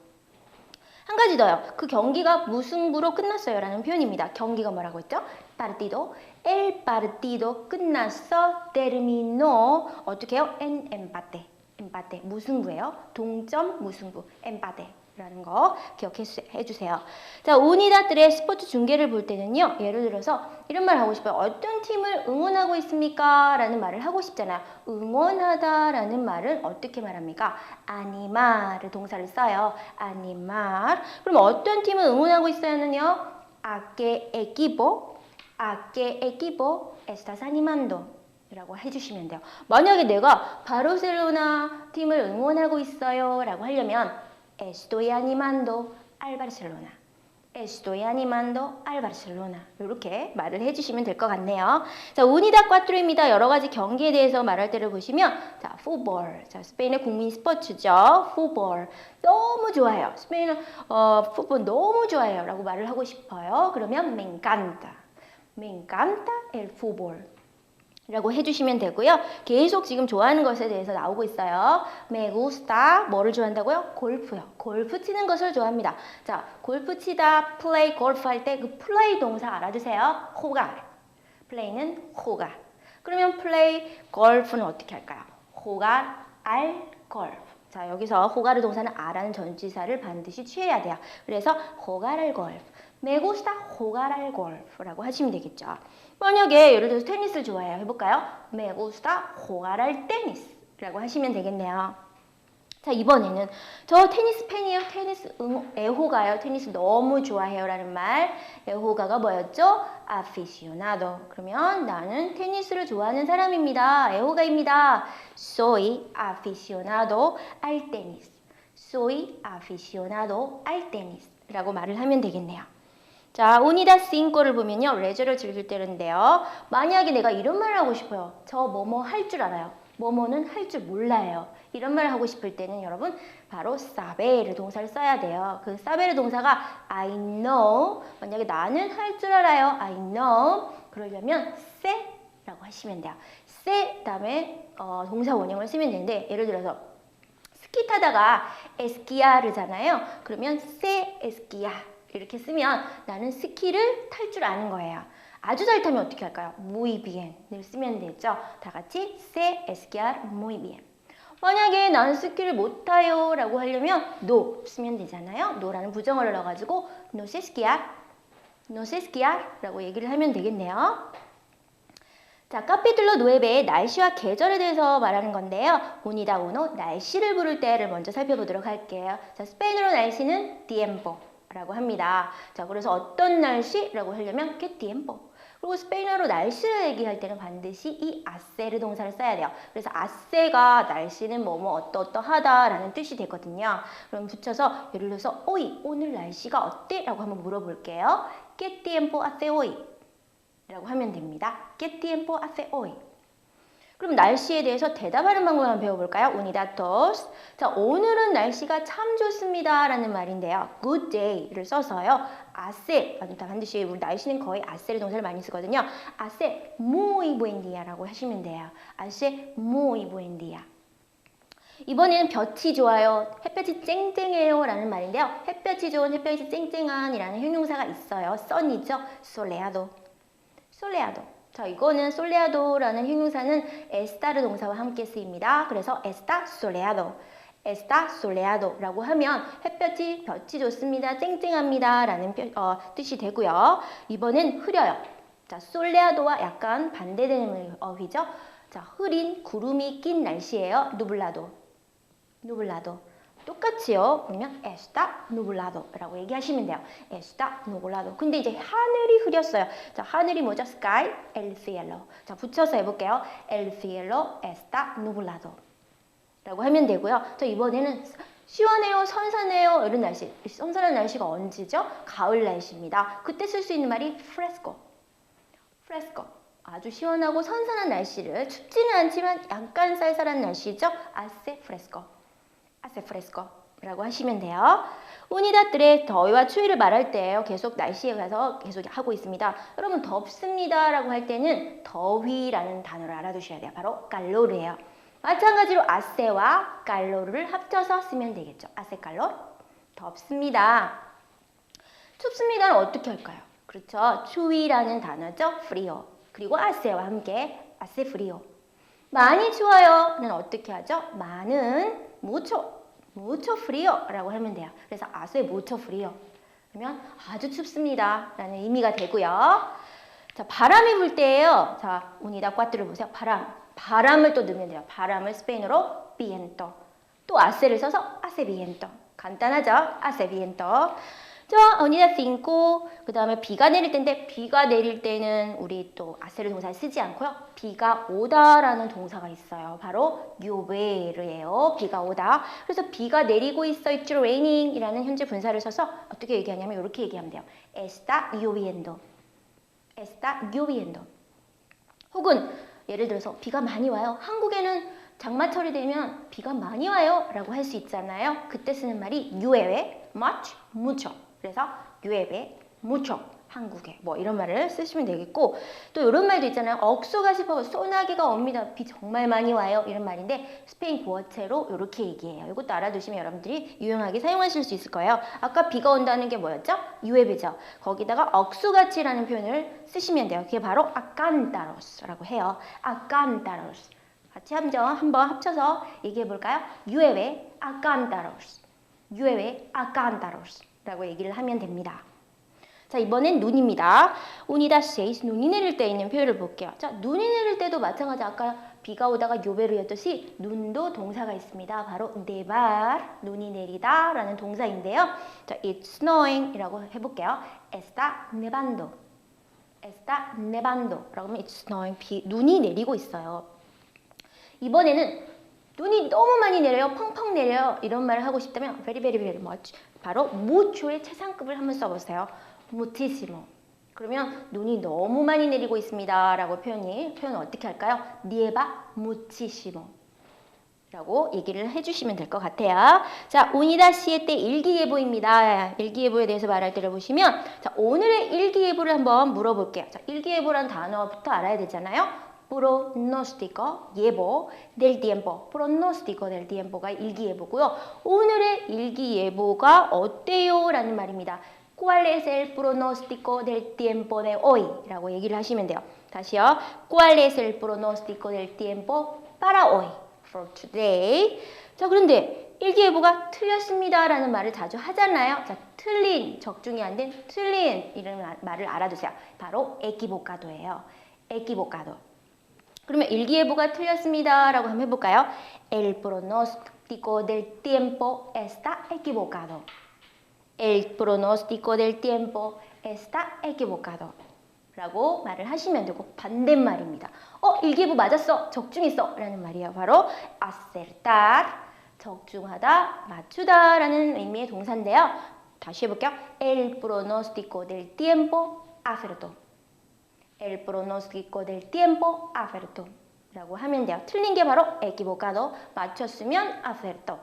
한 가지 더요. 그 경기가 무승부로 끝났어요 라는 표현입니다. 경기가 뭐라고 했죠? partido. el partido 끝났어. terminó. 어떻게 해요? en empate. empate. 무승부예요. 동점 무승부. empate. 라는 거 기억해 주세요. 자, 우니다들의 스포츠 중계를 볼 때는요. 예를 들어서 이런 말 하고 싶어요. 어떤 팀을 응원하고 있습니까? 라는 말을 하고 싶잖아요. 응원하다 라는 말은 어떻게 말합니까? animar 동사를 써요. animar. 그럼 어떤 팀을 응원하고 있어요는요? ¿A qué equipo estás animando? 라고 해주시면 돼요. 만약에 내가 바르셀로나 팀을 응원하고 있어요 라고 하려면 Estoy animando al Barcelona. Estoy animando al Barcelona. 이렇게 말을 해주시면 될 것 같네요. 자, unidad cuatro입니다. 여러 가지 경기에 대해서 말할 때를 보시면, 자, fútbol. 자, 스페인의 국민 스포츠죠. fútbol. 너무 좋아요. 스페인은 풋볼 너무 좋아요. 라고 말을 하고 싶어요. 그러면 me encanta. Me encanta el fútbol. 라고 해주시면 되고요. 계속 지금 좋아하는 것에 대해서 나오고 있어요. Me gusta, 뭐를 좋아한다고요? 골프요. 골프 치는 것을 좋아합니다. 자, 골프 치다, play, 골프 할 때 그 play 동사 알아두세요. jugar. play는 jugar. 그러면 play, 골프는 어떻게 할까요? jugar al golf. 자, 여기서 jugar 동사는 아라는 전치사를 반드시 취해야 돼요. 그래서 jugar al golf. Me gusta jugar al golf라고 하시면 되겠죠. 만약에 예를 들어서 테니스를 좋아해요. 해볼까요? Me gusta jugar al tenis라고 하시면 되겠네요. 자, 이번에는 저 테니스 팬이에요. 테니스 애호가요. 테니스 너무 좋아해요 라는 말. 애호가가 뭐였죠? aficionado. 그러면 나는 테니스를 좋아하는 사람입니다. 애호가입니다. Soy aficionado al tenis. Soy aficionado al tenis 라고 말을 하면 되겠네요. 자, unida 5를 보면요. 레저를 즐길 때인데요. 만약에 내가 이런 말을 하고 싶어요. 저 뭐뭐 할 줄 알아요. 뭐뭐는 할 줄 몰라요. 이런 말을 하고 싶을 때는 여러분 바로 saber 동사를 써야 돼요. 그 saber 동사가 I know. 만약에 나는 할 줄 알아요. I know. 그러려면 sé라고 하시면 돼요. sé 다음에 동사 원형을 쓰면 되는데 예를 들어서 스키 타다가 esquiar잖아요. 그러면 sé esquiar 이렇게 쓰면 나는 스키를 탈 줄 아는 거예요. 아주 잘 타면 어떻게 할까요? Muy bien을 쓰면 되죠. 다 같이 sé esquiar muy bien. 만약에 나는 스키를 못 타요 라고 하려면 no 쓰면 되잖아요. no라는 부정어를 넣어가지고 no sé esquiar, no sé esquiar 라고 얘기를 하면 되겠네요. 자, 카피툴로 9의 날씨와 계절에 대해서 말하는 건데요. unida 1 날씨를 부를 때를 먼저 살펴보도록 할게요. 자, 스페인어로 날씨는 tiempo 라고 합니다. 자, 그래서 어떤 날씨라고 하려면 que tiempo. 그리고 스페인어로 날씨를 얘기할 때는 반드시 이 hacer 동사를 써야 돼요. 그래서 hacer가 날씨는 뭐뭐 어떠어떠하다라는 뜻이 되거든요. 그럼 붙여서 예를 들어서 hoy 오늘 날씨가 어때? 라고 한번 물어볼게요. ¿Qué tiempo hace hoy? 라고 하면 됩니다. ¿Qué tiempo hace hoy? 그럼 날씨에 대해서 대답하는 방법을 한번 배워볼까요? unida 2. 자, 오늘은 날씨가 참 좋습니다 라는 말인데요. good day를 써서요. hace, 반드시 우리 날씨는 거의 hacer 동사를 많이 쓰거든요. hace muy buen día 라고 하시면 돼요. hace muy buen día. 이번에는 볕이 좋아요. 햇볕이 쨍쨍해요 라는 말인데요. 햇볕이 좋은, 햇볕이 쨍쨍한 이라는 형용사가 있어요. sun이죠. soleado. soleado. 자, 이거는 soleado라는 형용사는 estar 동사와 함께 쓰입니다. 그래서 está soleado, está soleado라고 하면 햇볕이 볕이 좋습니다, 쨍쨍합니다 라는 뜻이 되고요. 이번엔 흐려요. 자, soleado와 약간 반대되는 어휘죠. 자, 흐린 구름이 낀 날씨예요. nublado, nublado. 똑같이요. 그러면 está nublado라고 얘기하시면 돼요. está nublado. 근데 이제 하늘이 흐렸어요. 자, 하늘이 뭐죠? sky, el cielo. 자, 붙여서 해볼게요. el cielo está nublado. 라고 하면 되고요. 자, 이번에는 시원해요, 선선해요. 이런 날씨. 선선한 날씨가 언제죠? 가을 날씨입니다. 그때 쓸 수 있는 말이 fresco. fresco. 아주 시원하고 선선한 날씨를 춥지는 않지만 약간 쌀쌀한 날씨죠? hace fresco. hace fresco 라고 하시면 돼요. unida3의 더위와 추위를 말할 때요. 계속 날씨에 가서 계속 하고 있습니다. 여러분 덥습니다 라고 할 때는 더위라는 단어를 알아두셔야 돼요. 바로 calor이에요. 마찬가지로 hace와 calor을 합쳐서 쓰면 되겠죠. hace calor, 덥습니다. 춥습니다는 어떻게 할까요? 그렇죠. 추위라는 단어죠. frío. 그리고 hace와 함께 hace frío. 많이 추워요는 어떻게 하죠? 많은 mucho frío 라고 하면 돼요. 그래서 hace mucho frío 그러면 아주 춥습니다 라는 의미가 되고요. 자, 바람이 불 때예요. 자, unida 4를 보세요. 바람을 또 넣으면 돼요. 바람을 스페인어로 viento. 또 hace를 써서 hace viento. 간단하죠? hace viento. 자, unida 5. 그 다음에 비가 내릴 때인데 비가 내릴 때는 우리 또 hacer 동사를 쓰지 않고요. 비가 오다라는 동사가 있어요. 바로 llover예요. 비가 오다. 그래서 비가 내리고 있어. It's raining 이라는 현재 분사를 써서 어떻게 얘기하냐면 이렇게 얘기하면 돼요. Está lloviendo. Está lloviendo. 혹은 예를 들어서 비가 많이 와요. 한국에는 장마철이 되면 비가 많이 와요 라고 할 수 있잖아요. 그때 쓰는 말이 llueve much, mucho. 그래서 llueve mucho. 한국에 뭐 이런 말을 쓰시면 되겠고 또 이런 말도 있잖아요. 억수가 싶어 소나기가 옵니다. 비 정말 많이 와요. 이런 말인데 스페인 구어체로 이렇게 얘기해요. 이것도 알아두시면 여러분들이 유용하게 사용하실 수 있을 거예요. 아까 비가 온다는 게 뭐였죠? llueve죠. 거기다가 억수같이라는 표현을 쓰시면 돼요. 그게 바로 acántaros라고 해요. acántaros. 같이 한번 합쳐서 얘기해 볼까요? llueve acántaros. llueve acántaros 라고 얘기를 하면 됩니다. 자, 이번엔 눈입니다. unida seis, 눈이 내릴 때 있는 표현을 볼게요. 자, 눈이 내릴 때도 마찬가지 아까 비가 오다가 요베르였듯이 눈도 동사가 있습니다. 바로 nevar, 눈이 내리다 라는 동사인데요. 자, it's snowing 이라고 해볼게요. está nevando. está nevando 라고 하면 it's snowing, 눈이 내리고 있어요. 이번에는 눈이 너무 많이 내려요. 펑펑 내려요. 이런 말을 하고 싶다면 very, very, very much. 바로 mucho의 최상급을 한번 써보세요. muchísimo. 그러면 눈이 너무 많이 내리고 있습니다. 라고 표현을 어떻게 할까요? nieva muchísimo. 라고 얘기를 해주시면 될 것 같아요. 자, unida siete 일기예보입니다. 일기예보에 대해서 말할 때를 보시면 자, 오늘의 일기예보를 한번 물어볼게요. 자, 일기예보란 단어부터 알아야 되잖아요. pronóstico, 예보, del tiempo. pronóstico del tiempo가 일기예보고요. 오늘의 일기예보가 어때요? 라는 말입니다. ¿Cuál es el pronóstico del tiempo de hoy? 라고 얘기를 하시면 돼요. 다시요. ¿Cuál es el pronóstico del tiempo para hoy? For today. 자, 그런데 일기예보가 틀렸습니다 라는 말을 자주 하잖아요. 자, 틀린, 적중이 안 된 틀린 이런 말을 알아두세요. 바로 equivocado예요. equivocado. 그러면 일기예보가 틀렸습니다 라고 한번 해볼까요? El pronóstico del tiempo está equivocado. El pronóstico del tiempo está equivocado. 라고 말을 하시면 되고 반대말입니다. 일기예보 맞았어. 적중했어. 라는 말이에요. 바로 acertar, 적중하다, 맞추다 라는 의미의 동사인데요. 다시 해볼게요. El pronóstico del tiempo acertó. El pronóstico del tiempo acertó. 라고 하면 돼요. 틀린 게 바로 equivocado, 맞췄으면 acertó.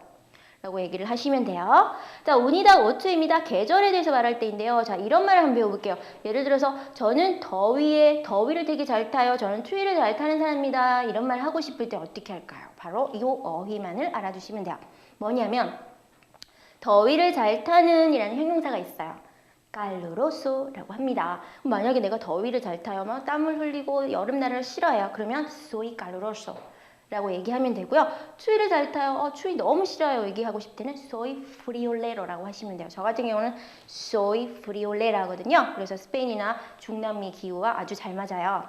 라고 얘기를 하시면 돼요. 자, unida ocho입니다. 계절에 대해서 말할 때인데요. 자, 이런 말을 한번 배워볼게요. 예를 들어서 저는 더위를 되게 잘 타요. 저는 추위를 잘 타는 사람입니다. 이런 말 하고 싶을 때 어떻게 할까요? 바로 이 어휘만을 알아두시면 돼요. 뭐냐면 더위를 잘 타는 이라는 형용사가 있어요. caluroso라고 합니다. 만약에 내가 더위를 잘 타요. 막 땀을 흘리고 여름날을 싫어해요. 그러면 soy caluroso. 라고 얘기하면 되고요. 추위를 잘 타요. 추위 너무 싫어요. 얘기하고 싶을 때는 soy friolero라고 하시면 돼요. 저 같은 경우는 soy friolera거든요. 그래서 스페인이나 중남미 기후와 아주 잘 맞아요.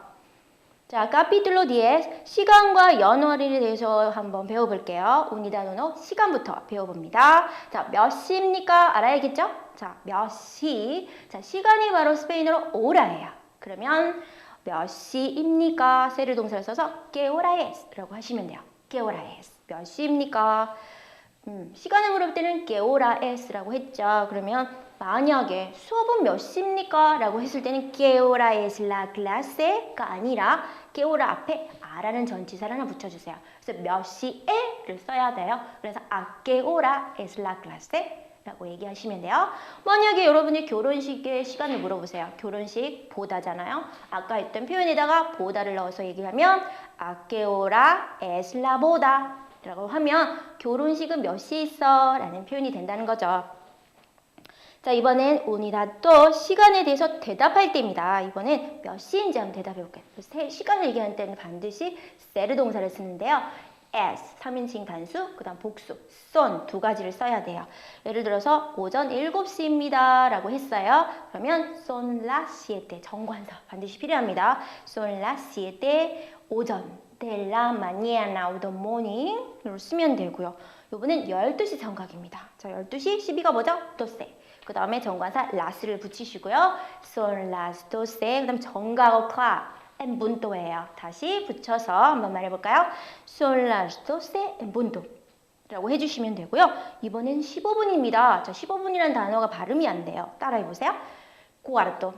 자, capítulo 10, 시간과 연월에 대해서 한번 배워볼게요. unidad 1, 시간부터 배워봅니다. 자, 몇 시입니까? 알아야겠죠? 자, 몇 시. 자, 시간이 바로 스페인어로 hora예요. 그러면 몇 시입니까? 세를 동사를 써서 ¿qué hora es? 라고 하시면 돼요. ¿Qué hora es? 몇 시입니까? 시간을 물을 때는 ¿qué hora es? 라고 했죠. 그러면 만약에 수업은 몇 시입니까? 라고 했을 때는 ¿qué hora es la clase?가 아니라 ¿qué hora 앞에 아라는 전치사를 하나 붙여주세요. 그래서 몇 시에를 써야 돼요. 그래서 ¿a qué hora es la clase? 라고 얘기하시면 돼요. 만약에 여러분이 결혼식의 시간을 물어보세요. 결혼식 보다잖아요. 아까 했던 표현에다가 보다를 넣어서 얘기하면 ¿a qué hora es la boda? 라고 하면 결혼식은 몇 시에 있어? 라는 표현이 된다는 거죠. 자, 이번엔 unidad 또 시간에 대해서 대답할 때입니다. 이번엔 몇 시인지 한번 대답해 볼게요. 시간을 얘기할 때는 반드시 ser 동사를 쓰는데요. as, 3인칭 단수, 그 다음 복수, son 두 가지를 써야 돼요. 예를 들어서 오전 7시입니다 라고 했어요. 그러면 son las 7, 정관사 반드시 필요합니다. son las 7, 오전, de la mañana or the morning 으로 쓰면 되고요. 요번엔 12시 정각입니다. 자, 12시, 12가 뭐죠? 12. 그 다음에 정관사 las를 붙이시고요. son las 12, 그 다음 정각 o'clock. en punto예요. 다시 붙여서 한번 말해볼까요? Son las 12 en punto 라고 해주시면 되고요. 이번엔 15분입니다. 자, 15분이라는 단어가 발음이 안 돼요. 따라해보세요. cuarto.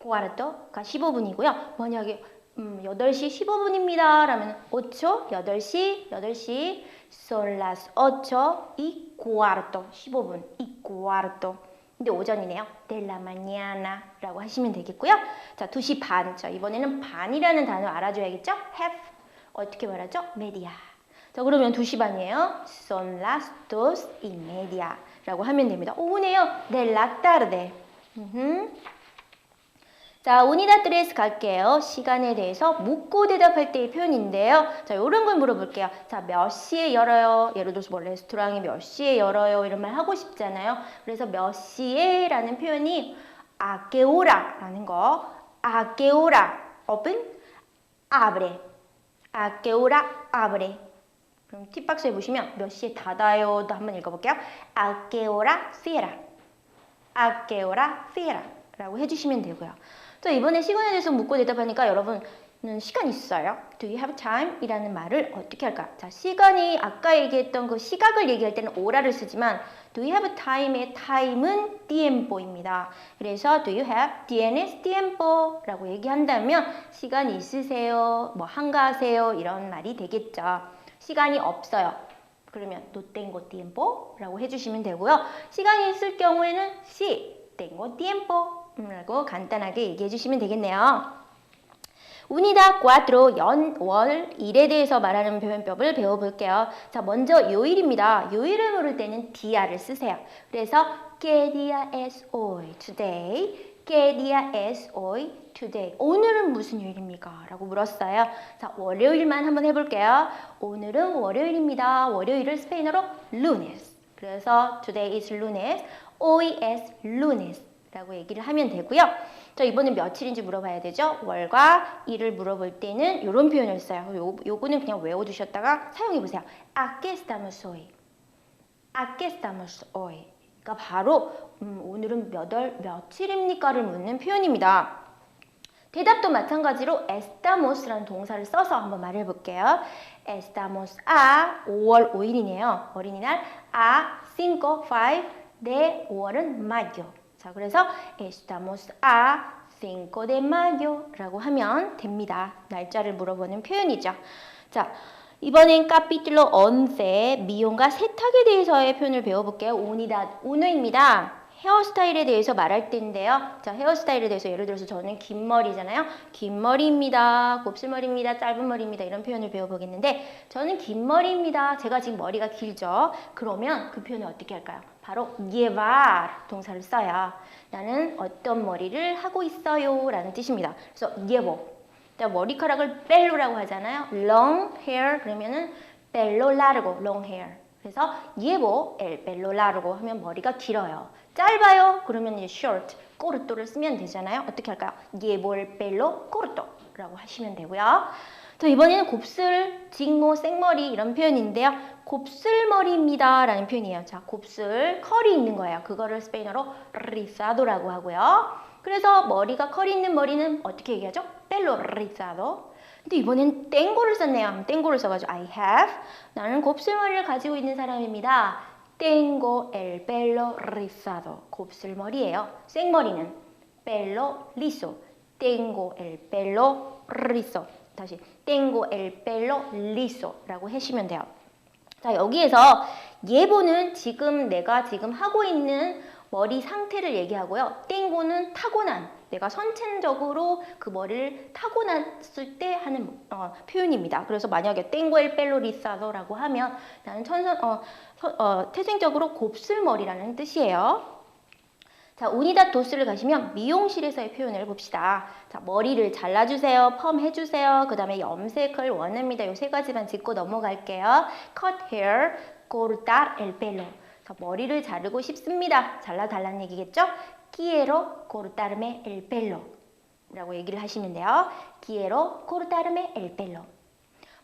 cuarto가 15분이고요. 만약에 8시 15분입니다. 라면 8, 8시 Son las 8 y cuarto. 15분, y cuarto. 근데 오전이네요. de la mañana 라고 하시면 되겠고요. 자, 2시 반. 자, 이번에는 반이라는 단어 알아줘야겠죠? have. 어떻게 말하죠? media. 자, 그러면 2시 반이에요. Son las 2:30 라고 하면 됩니다. 오후네요. de la tarde. 자, unidad 3 갈게요. 시간에 대해서 묻고 대답할 때의 표현인데요. 자, 이런 걸 물어볼게요. 자, 몇 시에 열어요? 예를 들어서 뭐 레스토랑이 몇 시에 열어요? 이런 말 하고 싶잖아요. 그래서 몇 시에 라는 표현이 a qué hora 라는 거. a qué hora open, abre. a qué hora abre. 그럼 팁박스에 보시면 몇 시에 닫아요도 한번 읽어볼게요. a qué hora cierra. a qué hora cierra 라고 해주시면 되고요. 또 이번에 시간에 대해서 묻고 대답하니까 여러분은 시간 있어요? Do you have time? 이라는 말을 어떻게 할까? 자, 시간이 아까 얘기했던 그 시각을 얘기할 때는 오라를 쓰지만 Do you have time의 time은 tiempo입니다. 그래서 Do you have tienes tiempo? 라고 얘기한다면 시간 있으세요? 뭐 한가하세요? 이런 말이 되겠죠. 시간이 없어요. 그러면 no tengo tiempo? 라고 해주시면 되고요. 시간이 있을 경우에는 sí, tengo tiempo 라고 간단하게 얘기해 주시면 되겠네요. Unidad 4 월, 일에 대해서 말하는 표현법을 배워볼게요. 자, 먼저 요일입니다. 요일을 물을 때는 dia를 쓰세요. 그래서 ¿Qué día es hoy? Today. ¿Qué día es hoy? Today. 오늘은 무슨 요일입니까? 라고 물었어요. 자, 월요일만 한번 해볼게요. 오늘은 월요일입니다. 월요일을 스페인어로 lunes. 그래서 today is lunes, hoy es lunes. 라고 얘기를 하면 되고요. 자, 이번엔 며칠인지 물어봐야 되죠. 월과 일을 물어볼 때는 이런 표현을 써요. 요거는 그냥 외워두셨다가 사용해보세요. ¿A qué estamos hoy? ¿A qué estamos hoy? 그러니까 바로 오늘은 며칠입니까를 묻는 표현입니다. 대답도 마찬가지로 estamos라는 동사를 써서 한번 말해볼게요. Estamos a 5월 5일이네요. 어린이날 a 5, 네, 5월은 mayo. 자, 그래서 estamos a 5 de mayo라고 하면 됩니다. 날짜를 물어보는 표현이죠. 자, 이번엔 capítulo 11 미용과 세탁에 대해서의 표현을 배워볼게요. unidad 1입니다. 헤어스타일에 대해서 말할 때인데요. 자, 헤어스타일에 대해서 예를 들어서 저는 긴 머리잖아요. 긴 머리입니다. 곱슬머리입니다. 짧은 머리입니다. 이런 표현을 배워보겠는데 저는 긴 머리입니다. 제가 지금 머리가 길죠. 그러면 그 표현을 어떻게 할까요? 바로 llevar 동사를 써요. 나는 어떤 머리를 하고 있어요 라는 뜻입니다. 그래서 llevo. 머리카락을 pello라고 하잖아요. long hair 그러면은 pelo largo, long hair. 그래서 llevo el pelo largo 하면 머리가 길어요. 짧아요. 그러면 이제 short, corto를 쓰면 되잖아요. 어떻게 할까요? llevo el pelo corto라고 하시면 되고요. 자, 이번에는 곱슬, 직모, 생머리 이런 표현인데요. 곱슬머리입니다 라는 표현이에요. 자, 곱슬, 컬이 있는 거예요. 그거를 스페인어로 rizado라고 하고요. 그래서 머리가 컬이 있는 머리는 어떻게 얘기하죠? pelo rizado. 근데 이번엔 땡고를 썼네요. 땡고를 써가지고 I have. 나는 곱슬머리를 가지고 있는 사람입니다. Tengo el pelo rizado. 곱슬머리예요. 생머리는 pelo liso. Tengo el pelo rizo. 다시 tengo el pelo liso라고 하시면 돼요. 자, 여기에서 예보는 내가 지금 하고 있는 머리 상태를 얘기하고요. tengo는 타고난, 내가 선천적으로 그 머리를 타고났을 때 하는 표현입니다. 그래서 만약에 tengo el pelo rizado라고 하면 나는 태생적으로 곱슬머리라는 뜻이에요. 자, unidad 2를 가시면 미용실에서의 표현을 봅시다. 자, 머리를 잘라주세요. 펌 해주세요. 그 다음에 염색을 원합니다. 요 세 가지만 짚고 넘어갈게요. cut hair, cortar el pelo. 자, 머리를 자르고 싶습니다. 잘라달라는 얘기겠죠? quiero cortarme el pelo 라고 얘기를 하시면 돼요. quiero cortarme el pelo.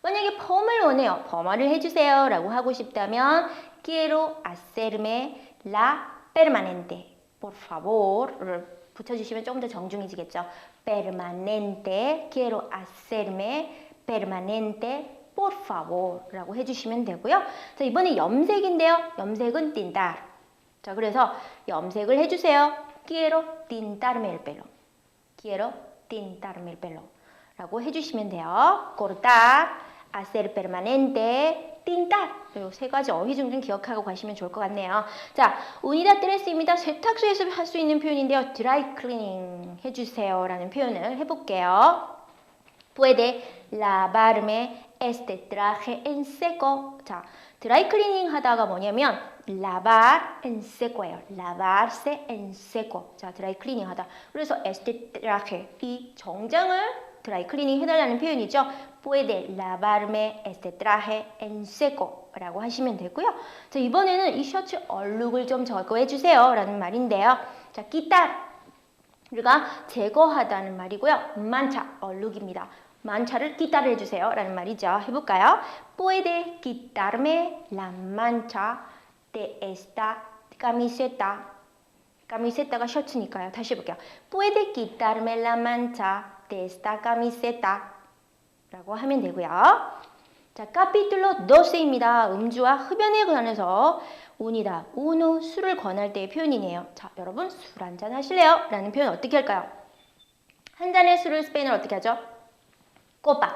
만약에 펌을 원해요. 펌을 해주세요 라고 하고 싶다면 quiero hacerme la permanente. por favor를 붙여주시면 조금 더 정중해지겠죠. permanente, quiero hacerme permanente, por favor 라고 해주시면 되고요. 자, 이번에 염색인데요. 염색은 tintar. 자, 그래서 염색을 해주세요. quiero tintarme el pelo. quiero tintarme el pelo 라고 해주시면 돼요. cortar, hacer permanente, tintar. 이 세 가지 어휘중 좀 기억하고 가시면 좋을 것 같네요. 자, unidad 3입니다. 세탁소에서 할 수 있는 표현인데요. dry cleaning 해주세요 라는 표현을 해볼게요. Puede lavarme este traje en seco. 자, dry cleaning 하다가 뭐냐면 lavar en seco예요. lavarse en seco. 자, dry cleaning 하다. 그래서 este traje, 이 정장을 dry cleaning 해달라는 표현이죠. Puede lavarme este traje en seco 라고 하시면 되고요. 자, 이번에는 이 셔츠 얼룩을 좀 제거해 주세요 라는 말인데요. 자, quitar. 우리가 제거하다는 말이고요. 만차, 얼룩입니다. 만차를 quitar해 주세요 라는 말이죠. 해볼까요? Puede quitarme la mancha de esta camiseta. camiseta가 셔츠니까요. 다시 해볼게요. Puede quitarme la mancha de esta camiseta 라고 하면 되고요. 자, capítulo 12입니다. 음주와 흡연에 관해서 운이다, uno, 술을 권할 때의 표현이네요. 자, 여러분 술 한잔 하실래요? 라는 표현 어떻게 할까요? 한 잔의 술을 스페인어로 어떻게 하죠? copa,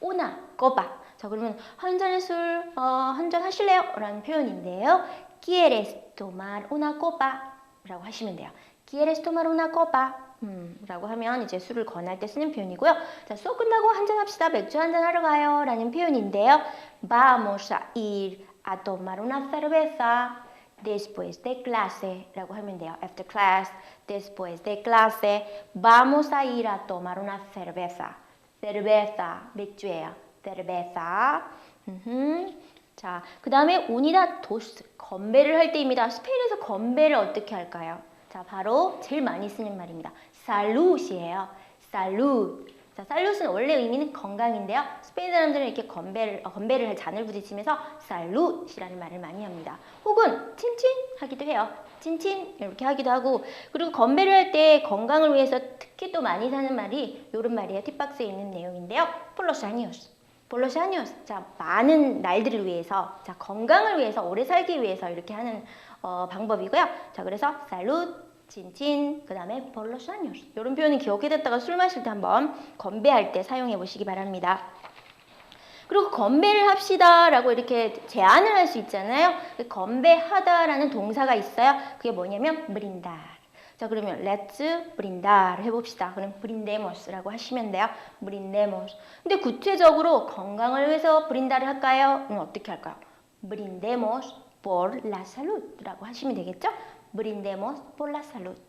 una copa. 자, 그러면 한 잔의 술, 한 잔 하실래요? 라는 표현인데요. ¿Quieres tomar una copa? 라고 하시면 돼요. ¿Quieres tomar una copa? 라고 하면 이제 술을 권할 때 쓰는 표현이고요. 자, 수업 끝나고 한잔 합시다. 맥주 한잔 하러 가요. 라는 표현인데요. Vamos a ir a tomar una cerveza después de clase 라고 하면 돼요. After class, después de clase, vamos a ir a tomar una cerveza. cerveza, 맥주예요. cerveza. 자, 그 다음에 unida dos, 건배를 할 때입니다. 스페인에서 건배를 어떻게 할까요? 자, 바로 제일 많이 쓰는 말입니다. salud이에요. salud. 자, salud은 원래 의미는 건강인데요. 스페인 사람들은 이렇게 건배를 할 잔을 부딪히면서 salud이라는 말을 많이 합니다. 혹은 친친 하기도 해요. 친친 이렇게 하기도 하고, 그리고 건배를 할 때 건강을 위해서 특히 또 많이 사는 말이 이런 말이에요. 팁박스에 있는 내용인데요. por los años. por los años. 자, 많은 날들을 위해서, 자, 건강을 위해서, 오래 살기 위해서 이렇게 하는 방법이고요. 자, 그래서 salud, 친친, 그 다음에 por los años. 이런 표현은 기억해뒀다가 술 마실 때 한번 건배할 때 사용해 보시기 바랍니다. 그리고 건배를 합시다 라고 이렇게 제안을 할 수 있잖아요. 건배하다라는 동사가 있어요. 그게 뭐냐면 brindar. 자, 그러면 let's brindar 해봅시다. 그럼 brindemos라고 하시면 돼요. brindemos. 근데 구체적으로 건강을 위해서 brindar을 할까요? 어떻게 할까요? brindemos por la salud라고 하시면 되겠죠? brindemos por la salud.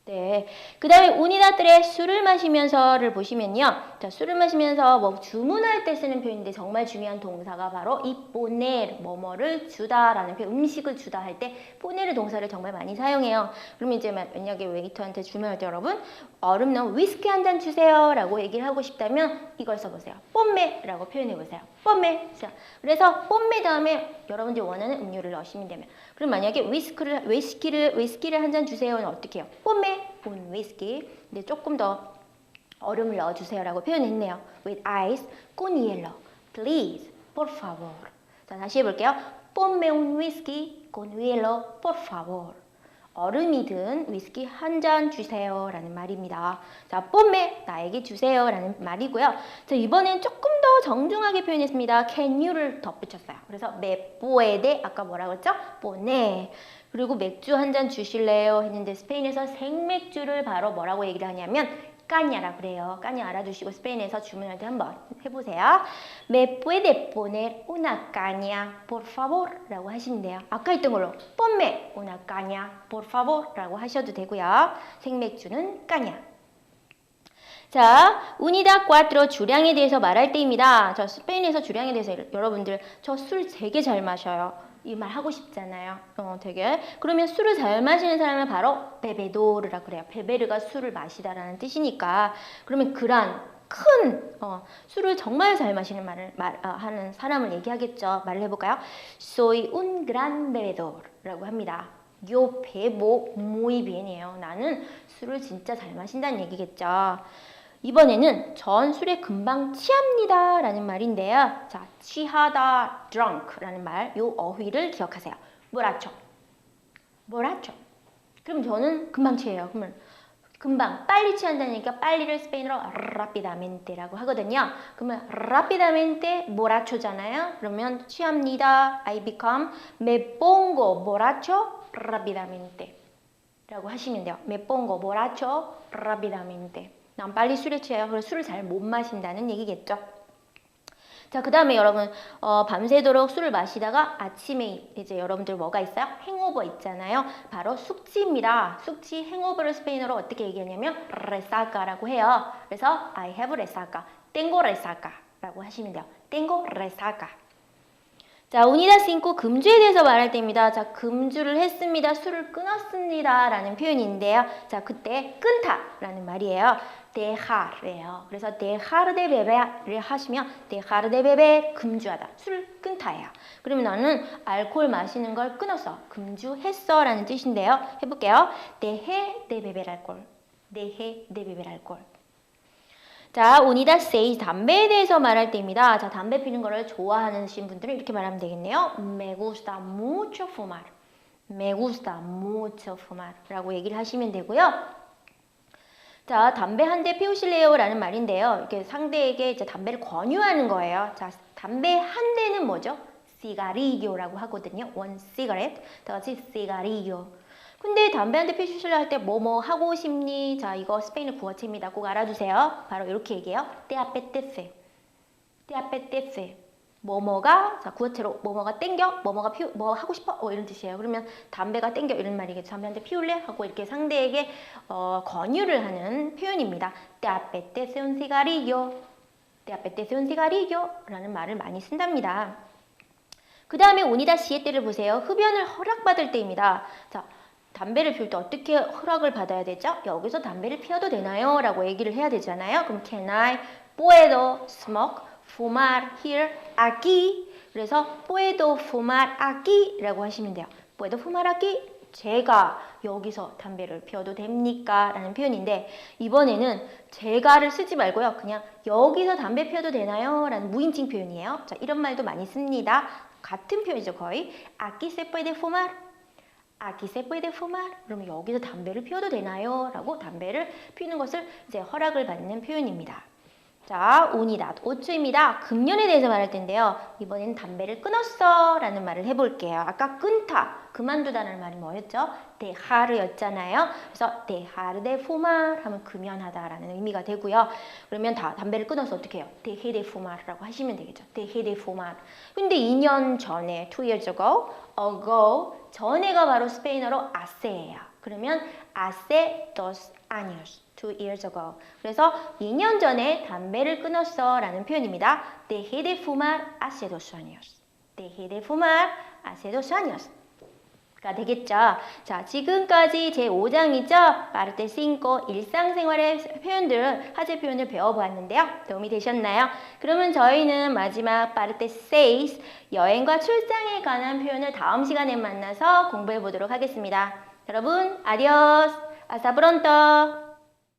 네, 그 다음에 우니다들의 술을 마시면서를 보시면요. 자, 술을 마시면서 뭐 주문할 때 쓰는 표현인데 정말 중요한 동사가 바로 이 poner, 뭐뭐를 주다라는 표현, 음식을 주다 할 때 poner 동사를 정말 많이 사용해요. 그러면 이제 만약에 웨이터한테 주문할 때 여러분 얼음 넣은 위스키 한 잔 주세요 라고 얘기를 하고 싶다면 이걸 써보세요. 뽐메 라고 표현해보세요. 뽐메. 자, 그래서 뽐메 다음에 여러분들이 원하는 음료를 넣으시면 되면, 그럼 만약에 위스키를 한 잔 주세요는 어떻게 해요? 뽐메 un whisky. 근데 조금 더 얼음을 넣어주세요 라고 표현했네요. With ice, con hielo, please, por favor. 자, 다시 해볼게요. Ponme un whisky con hielo, por favor. 얼음이 든 위스키 한 잔 주세요 라는 말입니다. 자, ponme, 나에게 주세요 라는 말이고요. 자, 이번엔 조금 더 정중하게 표현했습니다. can you를 덧붙였어요. 그래서 me puede, 아까 뭐라고 했죠? pone. 그리고 맥주 한 잔 주실래요? 했는데 스페인에서 생맥주를 바로 뭐라고 얘기를 하냐면 까냐라 그래요. 까냐 알아두시고 스페인에서 주문할 때 한번 해보세요. Me puede poner una caña, por favor? 라고 하시면 돼요. 아까 했던 걸로 ponme una caña, por favor? 라고 하셔도 되고요. 생맥주는 까냐. 자, unida cuatro, 주량에 대해서 말할 때입니다. 저 스페인에서 주량에 대해서 여러분들 저 술 되게 잘 마셔요. 이 말 하고 싶잖아요. 되게. 그러면 술을 잘 마시는 사람은 바로 베베도르라 그래요. 베베르가 술을 마시다라는 뜻이니까. 그러면 그란 큰 술을 정말 잘 마시는 하는 사람을 얘기하겠죠. 말을 해볼까요? Soy un gran bebedor라고 합니다. Yo bebo muy bien이에요. 나는 술을 진짜 잘 마신다는 얘기겠죠. 이번에는 전 술에 금방 취합니다 라는 말인데요. 자, 취하다, drunk 라는 말, 요 어휘를 기억하세요. borracho, borracho. 그럼 저는 금방 취해요. 그러면 금방, 빨리 취한다니까 빨리를 스페인어로 rápidamente 라고 하거든요. 그러면 rápidamente borracho잖아요. 그러면 취합니다. I become, me pongo borracho rápidamente 라고 하시면 돼요. me pongo borracho rápidamente. 난 빨리 술에 취해요. 그래서 술을 잘 못 마신다는 얘기겠죠. 자, 그 다음에 여러분 밤새도록 술을 마시다가 아침에 이제 여러분들 뭐가 있어요? 행오버 있잖아요. 바로 숙취입니다. 숙취, 행오버를 스페인어로 어떻게 얘기하냐면 resaca라고 해요. 그래서 I have resaca, tengo resaca 라고 하시면 돼요. tengo resaca. 자, 운이다 싱코 금주에 대해서 말할 때입니다. 자, 금주를 했습니다. 술을 끊었습니다. 라는 표현인데요. 자, 그때 끊다 라는 말이에요. dejar예요. 그래서 dejar de beber를 하시면 dejar de beber 금주하다. 술을 끊다예요. 그러면 나는 알코올 마시는 걸 끊었어. 금주했어 라는 뜻인데요. 해볼게요. dejé de beber alcohol. dejé de beber alcohol. 자, 운이다 세이 담배에 대해서 말할 때입니다. 자, 담배 피는 거를 좋아하는 분들은 이렇게 말하면 되겠네요. Me gusta mucho fumar. Me gusta mucho fumar 라고 얘기를 하시면 되고요. 자, 담배 한 대 피우실래요? 라는 말인데요. 이렇게 상대에게 이제 담배를 권유하는 거예요. 자, 담배 한 대는 뭐죠? cigarrillo라고 하거든요. one cigarette. 다 같이 cigarrillo. 근데 담배 한 대 피우실래 할 때 뭐 하고 싶니? 자, 이거 스페인어 구어체입니다. 꼭 알아두세요. 바로 이렇게 얘기해요. Te apetece. Te apetece. 뭐뭐가 자 구어체로 뭐뭐가 땡겨 뭐뭐가 뭐 하고 싶어 이런 뜻이에요. 그러면 담배가 땡겨 이런 말이겠죠. 담배 한 대 피울래 하고 이렇게 상대에게 권유를 하는 표현입니다. Te apetece un cigarrillo. Te apetece un cigarrillo라는 말을 많이 쓴답니다. 그 다음에 운이다 시에 때를 보세요. 흡연을 허락받을 때입니다. 자, 담배를 피울 때 어떻게 허락을 받아야 되죠? 여기서 담배를 피워도 되나요? 라고 얘기를 해야 되잖아요. 그럼 can I, puedo smoke, fumar here, aquí. 그래서 puedo fumar aquí 라고 하시면 돼요. puedo fumar aquí? 제가 여기서 담배를 피워도 됩니까? 라는 표현인데 이번에는 제가를 쓰지 말고요. 그냥 여기서 담배 피워도 되나요? 라는 무인칭 표현이에요. 자, 이런 말도 많이 씁니다. 같은 표현이죠, 거의. Aquí se puede fumar. Aquí se puede fumar. 그러면 여기서 담배를 피워도 되나요? 라고 담배를 피우는 것을 이제 허락을 받는 표현입니다. 자, 운이다. 5초입니다. 금년에 대해서 말할 텐데요. 이번에는 담배를 끊었어 라는 말을 해볼게요. 아까 끊다, 그만두다라는 말이 뭐였죠? dejar였잖아요. 그래서 dejar de fumar 하면 금연하다 라는 의미가 되고요. 그러면 담배를 끊어서 어떻게 해요? dejé de fumar 라고 하시면 되겠죠. dejé de fumar. 근데 2년 전에, 2 years ago, 전에가 바로 스페인어로 hace예요. 그러면 hace 2 años. 2 years ago. 그래서 2년 전에 담배를 끊었어 라는 표현입니다. Dejé de fumar hace 2 años. Dejé de fumar hace 2 años. 가 되겠죠. 자, 지금까지 제 5장이죠. parte 5 일상생활의 표현들, 화제 표현을 배워보았는데요. 도움이 되셨나요? 그러면 저희는 마지막 parte 6 여행과 출장에 관한 표현을 다음 시간에 만나서 공부해 보도록 하겠습니다. 여러분, adiós. Hasta pronto.